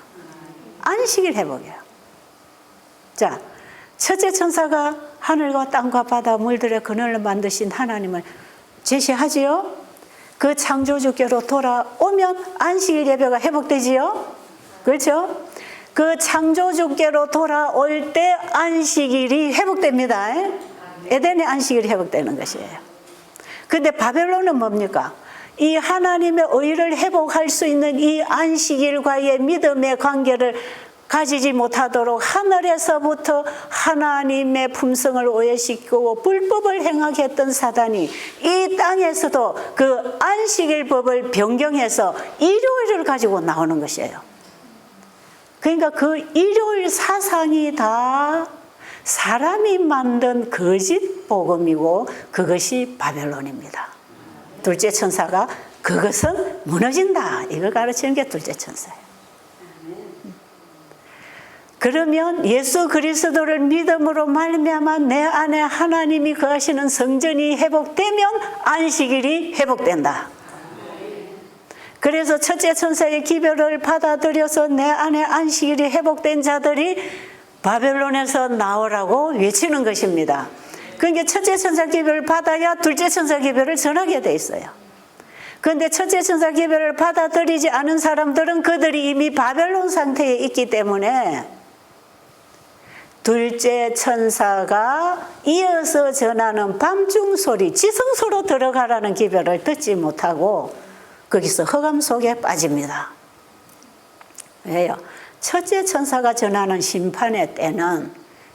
안식일 회복이에요. 자, 첫째 천사가 하늘과 땅과 바다, 물들의 그늘을 만드신 하나님을 제시하지요. 그 창조주께로 돌아오면 안식일 예배가 회복되지요. 그렇죠? 그 창조주께로 돌아올 때 안식일이 회복됩니다. 에덴의 안식일이 회복되는 것이에요. 근데 바벨론은 뭡니까? 이 하나님의 의를 회복할 수 있는 이 안식일과의 믿음의 관계를 가지지 못하도록 하늘에서부터 하나님의 품성을 오해시키고 불법을 행하게 했던 사단이 이 땅에서도 그 안식일법을 변경해서 일요일을 가지고 나오는 것이에요. 그러니까 그 일요일 사상이 다 사람이 만든 거짓 복음이고 그것이 바벨론입니다. 둘째 천사가 그것은 무너진다. 이걸 가르치는 게 둘째 천사예요. 그러면 예수 그리스도를 믿음으로 말미암아 내 안에 하나님이 거하시는 성전이 회복되면 안식일이 회복된다. 그래서 첫째 천사의 기별을 받아들여서 내 안에 안식일이 회복된 자들이 바벨론에서 나오라고 외치는 것입니다. 그러니까 첫째 천사 기별을 받아야 둘째 천사 기별을 전하게 돼 있어요. 그런데 첫째 천사 기별을 받아들이지 않은 사람들은 그들이 이미 바벨론 상태에 있기 때문에 둘째 천사가 이어서 전하는 밤중 소리, 지성소로 들어가라는 기별을 듣지 못하고 거기서 흑암 속에 빠집니다. 왜요? 첫째 천사가 전하는 심판의 때는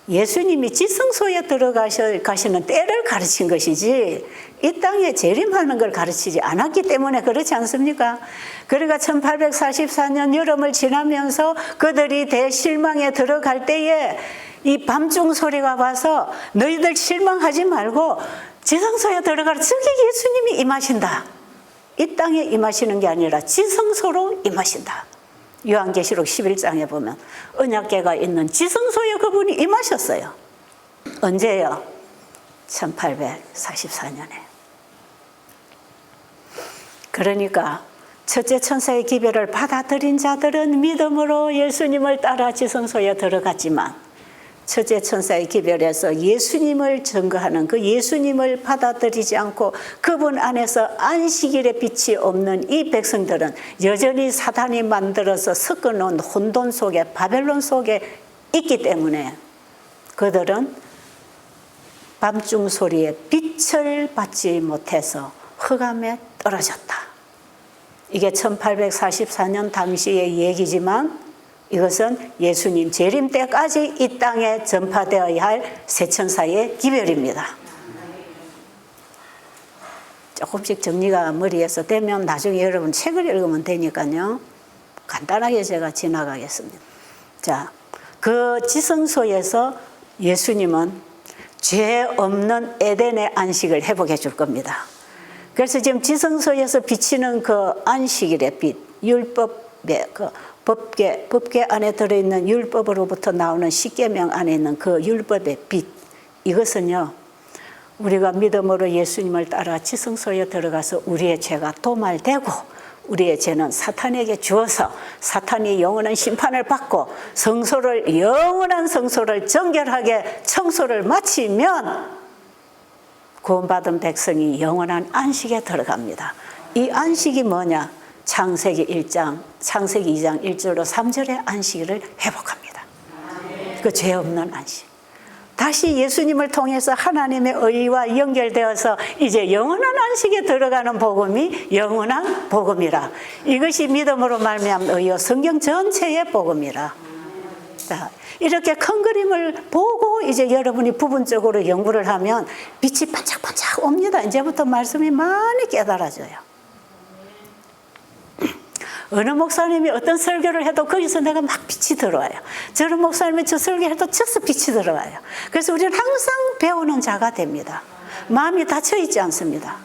예수님이 지성소에 들어가시는 때를 가르친 것이지 이 땅에 재림하는 걸 가르치지 않았기 때문에 그렇지 않습니까? 그러니까 1844년 여름을 지나면서 그들이 대실망에 들어갈 때에 이 밤중 소리가 와서 너희들 실망하지 말고 지성소에 들어가라. 저기 예수님이 임하신다. 이 땅에 임하시는 게 아니라 지성소로 임하신다. 요한계시록 11장에 보면 언약궤가 있는 지성소에 그분이 임하셨어요. 언제요? 1844년에. 그러니까 첫째 천사의 기별을 받아들인 자들은 믿음으로 예수님을 따라 지성소에 들어갔지만 첫째 천사의 기별에서 예수님을 증거하는 그 예수님을 받아들이지 않고 그분 안에서 안식일의 빛이 없는 이 백성들은 여전히 사단이 만들어서 섞어놓은 혼돈 속에 바벨론 속에 있기 때문에 그들은 밤중 소리에 빛을 받지 못해서 흑암에 떨어졌다. 이게 1844년 당시의 얘기지만 이것은 예수님 재림 때까지 이 땅에 전파되어야 할 새 천사의 기별입니다. 조금씩 정리가 머리에서 되면 나중에 여러분 책을 읽으면 되니까요. 간단하게 제가 지나가겠습니다. 자, 그 지성소에서 예수님은 죄 없는 에덴의 안식을 회복해 줄 겁니다. 그래서 지금 지성소에서 비치는 그 안식일의 빛, 율법의 그 법궤 안에 들어있는 율법으로부터 나오는 십계명 안에 있는 그 율법의 빛, 이것은요 우리가 믿음으로 예수님을 따라 지성소에 들어가서 우리의 죄가 도말되고 우리의 죄는 사탄에게 주어서 사탄이 영원한 심판을 받고 영원한 성소를 정결하게 청소를 마치면 구원받은 백성이 영원한 안식에 들어갑니다. 이 안식이 뭐냐? 창세기 2장 1절로 3절의 안식일을 회복합니다. 그 죄 없는 안식. 다시 예수님을 통해서 하나님의 의와 연결되어서 이제 영원한 안식에 들어가는 복음이 영원한 복음이라. 이것이 믿음으로 말미암은 의요 성경 전체의 복음이라. 자, 이렇게 큰 그림을 보고 이제 여러분이 부분적으로 연구를 하면 빛이 반짝반짝 옵니다. 이제부터 말씀이 많이 깨달아져요. 어느 목사님이 어떤 설교를 해도 거기서 내가 막 빛이 들어와요. 저런 목사님이 저 설교해도 저서 빛이 들어와요. 그래서 우리는 항상 배우는 자가 됩니다. 마음이 닫혀 있지 않습니다.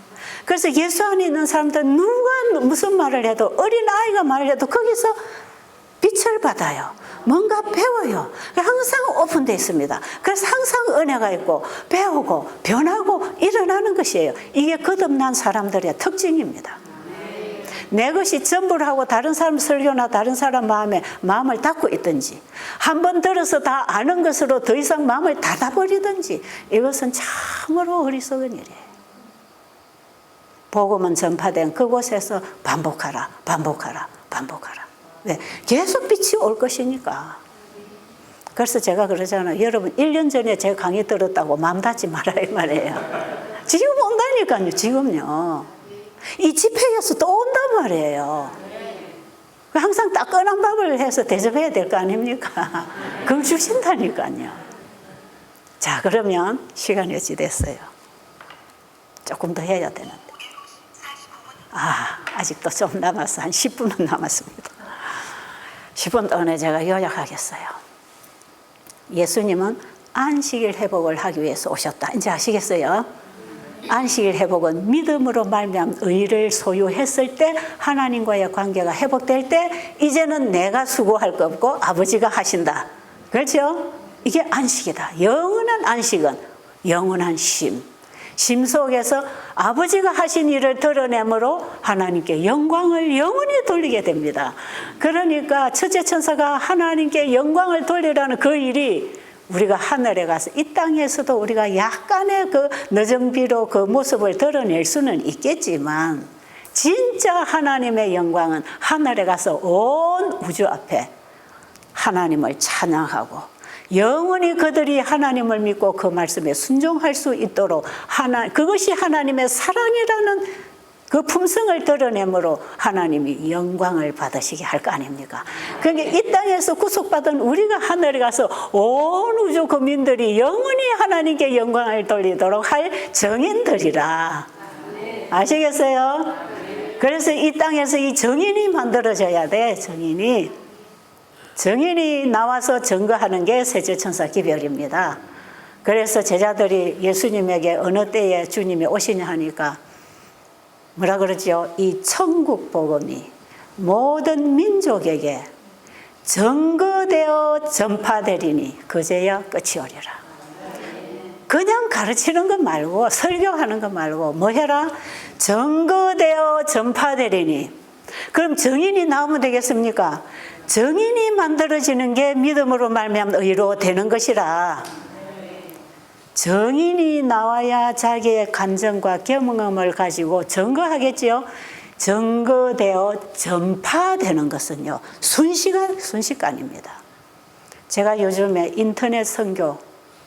그래서 예수 안에 있는 사람들 누가 무슨 말을 해도 어린아이가 말을 해도 거기서 빛을 받아요. 뭔가 배워요. 항상 오픈되어 있습니다. 그래서 항상 은혜가 있고 배우고 변하고 일어나는 것이에요. 이게 거듭난 사람들의 특징입니다. 내 것이 전부라고 다른 사람 설교나 다른 사람 마음을 닫고 있든지 한번 들어서 다 아는 것으로 더 이상 마음을 닫아버리든지 이것은 참으로 어리석은 일이에요. 복음은 전파된 그곳에서 반복하라. 왜? 계속 빛이 올 것이니까. 그래서 제가 그러잖아요. 여러분 1년 전에 제 강의 들었다고 마음 닫지 말아야 말이에요. 지금 온다니까요. 지금요. 이 집회에서 또 온단 말이에요. 항상 따끈한 밥을 해서 대접해야 될 거 아닙니까? 그걸 주신다니까요. 자, 그러면 시간이 어찌 됐어요? 조금 더 해야 되는데. 아직도 좀 남았어. 한 10분은 남았습니다. 10분 동안에 제가 요약하겠어요. 예수님은 안식일 회복을 하기 위해서 오셨다. 이제 아시겠어요? 안식일 회복은 믿음으로 말미암은 의를 소유했을 때 하나님과의 관계가 회복될 때 이제는 내가 수고할 거 없고 아버지가 하신다. 그렇죠? 이게 안식이다. 영원한 안식은 영원한 심 속에서 아버지가 하신 일을 드러내므로 하나님께 영광을 영원히 돌리게 됩니다. 그러니까 첫째 천사가 하나님께 영광을 돌리라는 그 일이 우리가 하늘에 가서 이 땅에서도 우리가 약간의 그 너정비로 그 모습을 드러낼 수는 있겠지만 진짜 하나님의 영광은 하늘에 가서 온 우주 앞에 하나님을 찬양하고 영원히 그들이 하나님을 믿고 그 말씀에 순종할 수 있도록 그것이 하나님의 사랑이라는 그 품성을 드러내므로 하나님이 영광을 받으시게 할 거 아닙니까? 그러니까 이 땅에서 구속받은 우리가 하늘에 가서 온 우주 국민들이 영원히 하나님께 영광을 돌리도록 할 정인들이라. 아시겠어요? 그래서 이 땅에서 이 정인이 만들어져야 돼. 정인이 나와서 증거하는 게 셋째천사 기별입니다. 그래서 제자들이 예수님에게 어느 때에 주님이 오시냐 하니까 뭐라 그러죠? 이 천국 복음이 모든 민족에게 증거되어 전파되리니 그제야 끝이 오리라. 그냥 가르치는 것 말고 설교하는 것 말고 뭐 해라? 증거되어 전파되리니. 그럼 정인이 나오면 되겠습니까? 정인이 만들어지는 게 믿음으로 말미암아 의로 되는 것이라. 정인이 나와야 자기의 감정과 경험을 가지고 증거하겠지요. 증거되어 전파되는 것은요, 순식간입니다. 제가 요즘에 인터넷 선교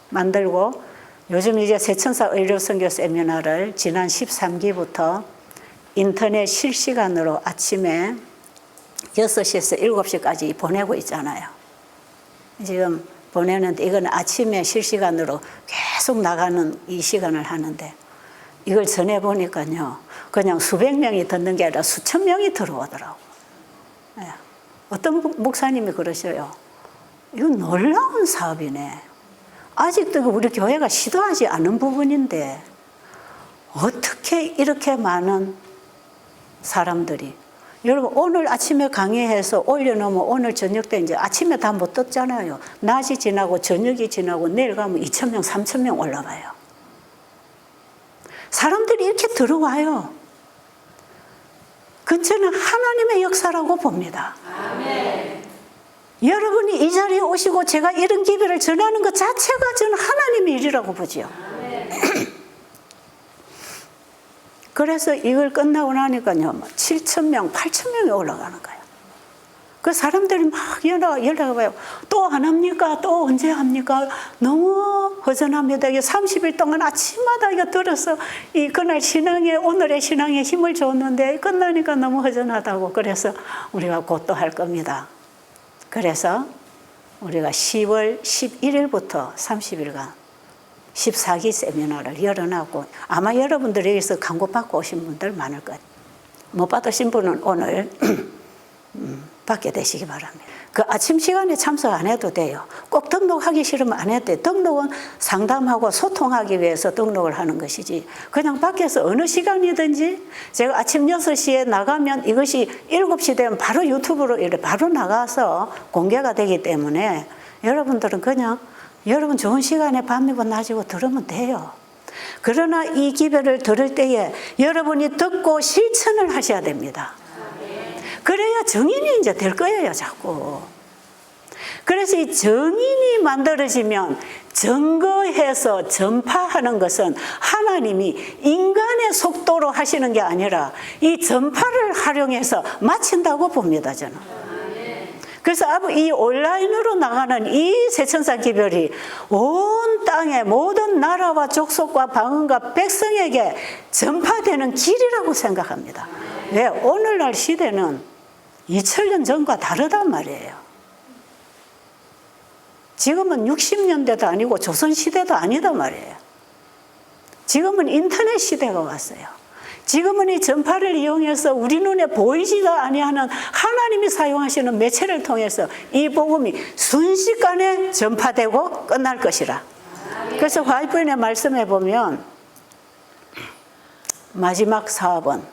만들고 요즘 이제 세천사 의료 선교 세미나를 지난 13기부터 인터넷 실시간으로 아침에 6시에서 7시까지 보내고 있잖아요. 지금 보내는데 이건 아침에 실시간으로 계속 나가는 이 시간을 하는데 이걸 전해보니까요. 그냥 수백 명이 듣는 게 아니라 수천 명이 들어오더라고요. 네. 어떤 목사님이 그러셔요. 이건 놀라운 사업이네. 아직도 우리 교회가 시도하지 않은 부분인데 어떻게 이렇게 많은 사람들이 여러분 오늘 아침에 강의해서 올려놓으면 오늘 저녁 때 이제 아침에 다 못 듣잖아요. 낮이 지나고 저녁이 지나고 내일 가면 2,000명, 3,000명 올라가요. 사람들이 이렇게 들어와요. 그저는 하나님의 역사라고 봅니다. 아멘. 여러분이 이 자리에 오시고 제가 이런 기별을 전하는 것 자체가 저는 하나님의 일이라고 보지요. 그래서 이걸 끝나고 나니까요, 7,000명, 8,000명이 올라가는 거예요. 그 사람들이 막 연락해봐요. 또 안 합니까? 또 언제 합니까? 너무 허전합니다. 30일 동안 아침마다 이거 들어서 그날 오늘의 신앙에 힘을 줬는데 끝나니까 너무 허전하다고. 그래서 우리가 곧 또 할 겁니다. 그래서 우리가 10월 11일부터 30일간 14기 세미나를 열어놨고 아마 여러분들이 여기서 광고 받고 오신 분들 많을 거예요. 못 받으신 분은 오늘 받게 되시기 바랍니다. 그 아침 시간에 참석 안 해도 돼요. 꼭 등록하기 싫으면 안 해도 돼요. 등록은 상담하고 소통하기 위해서 등록을 하는 것이지 그냥 밖에서 어느 시간이든지 제가 아침 6시에 나가면 이것이 7시 되면 바로 유튜브로 바로 나가서 공개가 되기 때문에 여러분들은 그냥 여러분 좋은 시간에 밤이고 낮이고 들으면 돼요. 그러나 이 기별을 들을 때에 여러분이 듣고 실천을 하셔야 됩니다. 그래야 정인이 이제 될 거예요, 자꾸. 그래서 이 정인이 만들어지면 증거해서 전파하는 것은 하나님이 인간의 속도로 하시는 게 아니라 이 전파를 활용해서 마친다고 봅니다, 저는. 그래서 이 온라인으로 나가는 이 세천사 기별이 온 땅의 모든 나라와 족속과 방언과 백성에게 전파되는 길이라고 생각합니다. 왜? 오늘날 시대는 2000년 전과 다르단 말이에요. 지금은 60년대도 아니고 조선시대도 아니다 말이에요. 지금은 인터넷 시대가 왔어요. 지금은 이 전파를 이용해서 우리 눈에 보이지도 아니하는 하나님이 사용하시는 매체를 통해서 이 복음이 순식간에 전파되고 끝날 것이라. 그래서 화이트인의 말씀에 보면 마지막 사업은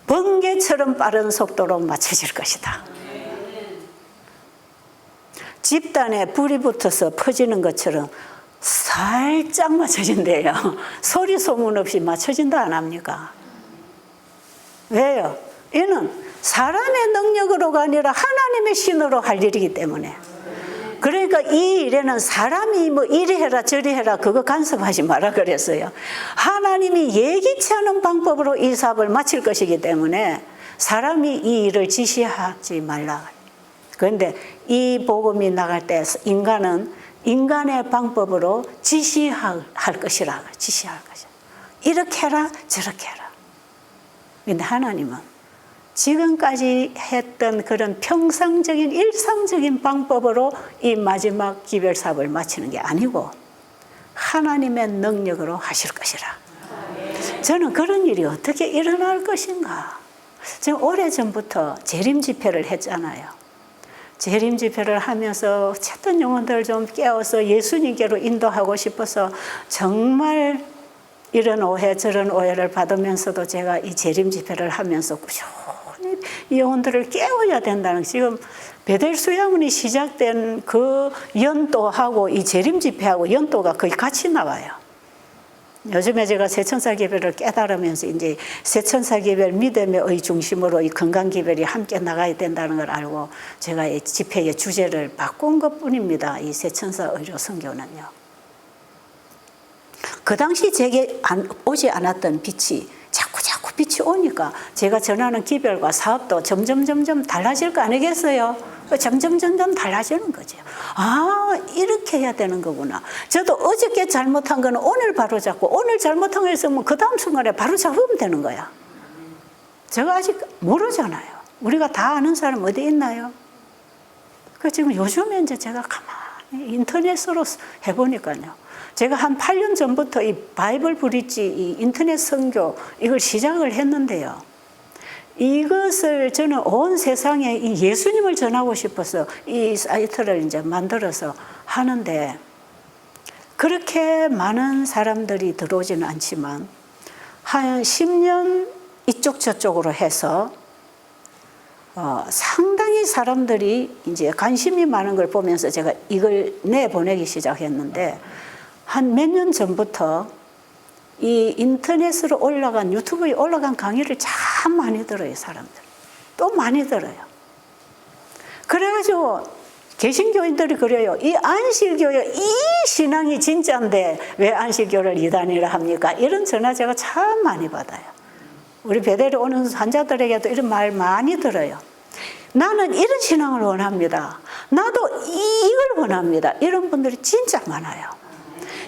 번개처럼 빠른 속도로 맞춰질 것이다. 집단에 불이 붙어서 퍼지는 것처럼 살짝 맞춰진대요. 소리 소문 없이 맞춰진다 안 합니까? 왜요? 이는 사람의 능력으로가 아니라 하나님의 신으로 할 일이기 때문에. 그러니까 이 일에는 사람이 뭐 이리 해라 저리 해라 그거 간섭하지 마라 그랬어요. 하나님이 예기치 않은 방법으로 이 사업을 마칠 것이기 때문에 사람이 이 일을 지시하지 말라. 그런데 이 복음이 나갈 때 인간은 인간의 방법으로 지시할 것이라. 지시할 것이야. 이렇게 해라 저렇게 해라. 근데 하나님은 지금까지 했던 그런 평상적인 일상적인 방법으로 이 마지막 기별 사업을 마치는 게 아니고 하나님의 능력으로 하실 것이라. 저는 그런 일이 어떻게 일어날 것인가. 제가 오래전부터 재림 집회를 했잖아요. 재림 집회를 하면서 찾던 영혼들을 좀 깨워서 예수님께로 인도하고 싶어서 정말 이런 오해 저런 오해를 받으면서도 제가 이 재림 집회를 하면서 꾸준히 이 영혼들을 깨워야 된다는, 지금 베델 수양원이 시작된 그 연도하고 이 재림 집회하고 연도가 거의 같이 나와요. 요즘에 제가 새천사 기별을 깨달으면서 이제 새천사 기별 믿음의 의 중심으로 이 건강 기별이 함께 나가야 된다는 걸 알고 제가 이 집회의 주제를 바꾼 것뿐입니다. 이 새천사 의료 선교는요. 그 당시 제게 오지 않았던 빛이 자꾸 빛이 오니까 제가 전하는 기별과 사업도 점점 달라질 거 아니겠어요? 점점 달라지는 거죠. 아, 이렇게 해야 되는 거구나. 저도 어저께 잘못한 거는 오늘 바로 잡고, 오늘 잘못한 거 있으면 그 다음 순간에 바로 잡으면 되는 거야. 제가 아직 모르잖아요. 우리가 다 아는 사람 어디 있나요? 그 지금 요즘에 이제 제가 가만히 인터넷으로 해보니까요. 제가 한 8년 전부터 이 바이블 브릿지 이 인터넷 선교 이걸 시작을 했는데요. 이것을 저는 온 세상에 이 예수님을 전하고 싶어서 이 사이트를 이제 만들어서 하는데 그렇게 많은 사람들이 들어오지는 않지만 한 10년 이쪽 저쪽으로 해서 상당히 사람들이 이제 관심이 많은 걸 보면서 제가 이걸 내보내기 시작했는데 한 몇 년 전부터 이 인터넷으로 올라간, 유튜브에 올라간 강의를 참 많이 들어요, 사람들. 또 많이 들어요. 그래가지고 개신교인들이 그래요. 이 안식교회, 이 신앙이 진짜인데 왜 안식교를 이단이라 합니까? 이런 전화 제가 참 많이 받아요. 우리 베델에 오는 환자들에게도 이런 말 많이 들어요. 나는 이런 신앙을 원합니다. 나도 이걸 원합니다. 이런 분들이 진짜 많아요.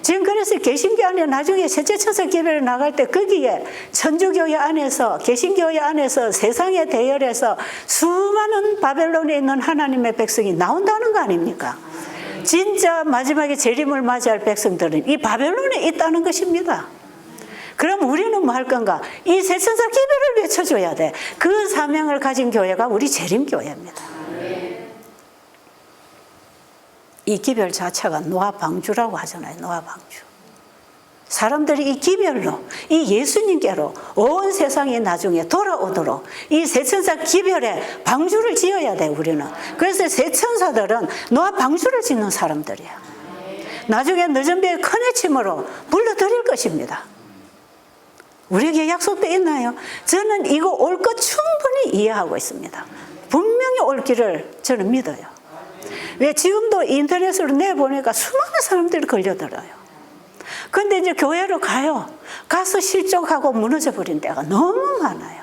지금 그래서 개신교 안에 나중에 셋째천사 기별에 나갈 때 거기에 천주교회 안에서 개신교회 안에서 세상의 대열에서 수많은 바벨론에 있는 하나님의 백성이 나온다는 거 아닙니까? 진짜 마지막에 재림을 맞이할 백성들은 이 바벨론에 있다는 것입니다. 그럼 우리는 뭐 할 건가? 이 셋천사 기별을 외쳐줘야 돼. 그 사명을 가진 교회가 우리 재림교회입니다. 이 기별 자체가 노아방주라고 하잖아요. 노아방주. 사람들이 이 기별로, 이 예수님께로 온 세상이 나중에 돌아오도록 이 세천사 기별에 방주를 지어야 돼, 우리는. 그래서 세천사들은 노아방주를 짓는 사람들이야. 나중에 늦은 배의 큰 해침으로 불러드릴 것입니다. 우리에게 약속돼 있나요? 저는 이거 올 것 충분히 이해하고 있습니다. 분명히 올 길을 저는 믿어요. 왜 지금도 인터넷으로 내보니까 수많은 사람들이 걸려들어요. 근데 이제 교회로 가요. 가서 실족하고 무너져 버린 데가 너무 많아요.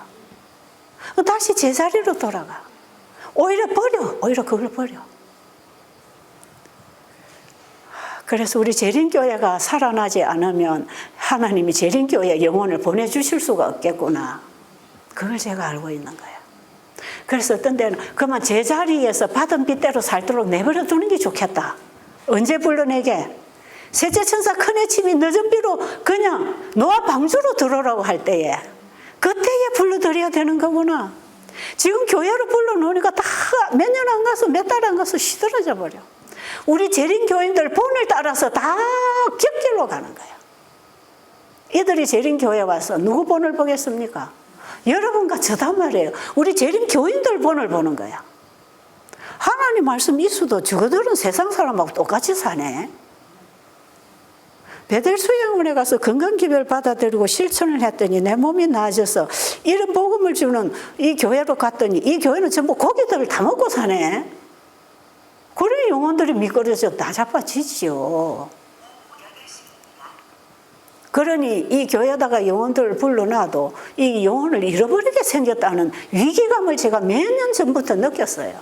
다시 제자리로 돌아가. 오히려 그걸 버려. 그래서 우리 재림교회가 살아나지 않으면 하나님이 재림교회 영혼을 보내주실 수가 없겠구나. 그걸 제가 알고 있는 거예요. 그래서 어떤 데는 그만 제자리에서 받은 빚대로 살도록 내버려 두는 게 좋겠다. 언제 불러내게? 셋째 천사 큰 해침이 늦은 비로 그냥 노아 방주로 들어오라고 할 때에 그때에 불러드려야 되는 거구나. 지금 교회로 불러놓으니까 다 몇 년 안 가서 몇 달 안 가서 시들어져 버려. 우리 재림교인들 본을 따라서 다 격길로 가는 거야. 이들이 재림교회 와서 누구 본을 보겠습니까? 여러분과 저단 말이에요. 우리 재림교인들 본을 보는 거야. 하나님 말씀 있어도 저들은 세상 사람하고 똑같이 사네. 베델 수양원에 가서 건강기별 받아들이고 실천을 했더니 내 몸이 나아져서 이런 복음을 주는 이 교회로 갔더니 이 교회는 전부 고기들을 다 먹고 사네. 그래 영혼들이 미끄러져 나자빠지지요. 그러니 이 교회에다가 영혼들을 불러놔도 이 영혼을 잃어버리게 생겼다는 위기감을 제가 몇 년 전부터 느꼈어요.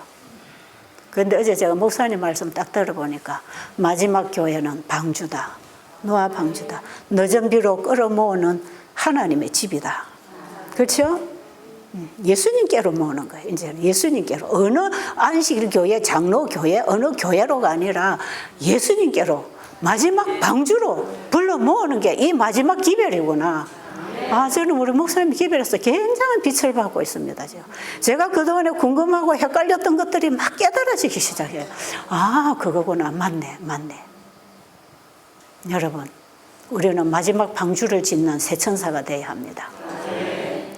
그런데 어제 제가 목사님 말씀 딱 들어보니까 마지막 교회는 방주다. 노아 방주다. 늦은 비로 끌어모으는 하나님의 집이다. 그렇죠? 예수님께로 모으는 거예요. 이제는 예수님께로. 어느 안식일 교회, 장로 교회, 어느 교회로가 아니라 예수님께로 마지막 방주로 불러 모으는 게 이 마지막 기별이구나. 저는 우리 목사님 기별에서 굉장한 빛을 받고 있습니다. 제가 그동안에 궁금하고 헷갈렸던 것들이 막 깨달아지기 시작해요. 그거구나. 맞네. 여러분, 우리는 마지막 방주를 짓는 새 천사가 되어야 합니다.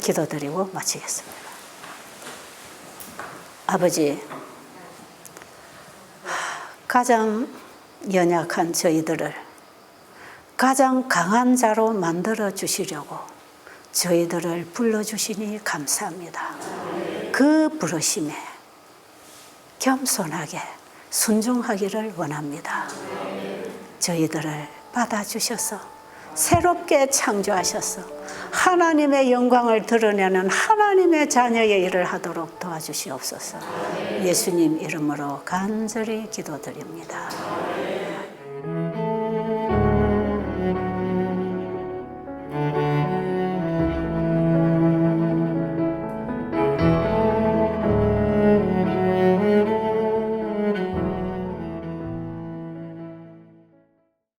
기도드리고 마치겠습니다. 아버지, 가장 연약한 저희들을 가장 강한 자로 만들어 주시려고 저희들을 불러주시니 감사합니다. 그 부르심에 겸손하게 순종하기를 원합니다. 저희들을 받아주셔서 새롭게 창조하셔서 하나님의 영광을 드러내는 하나님의 자녀의 일을 하도록 도와주시옵소서. 예수님 이름으로 간절히 기도드립니다.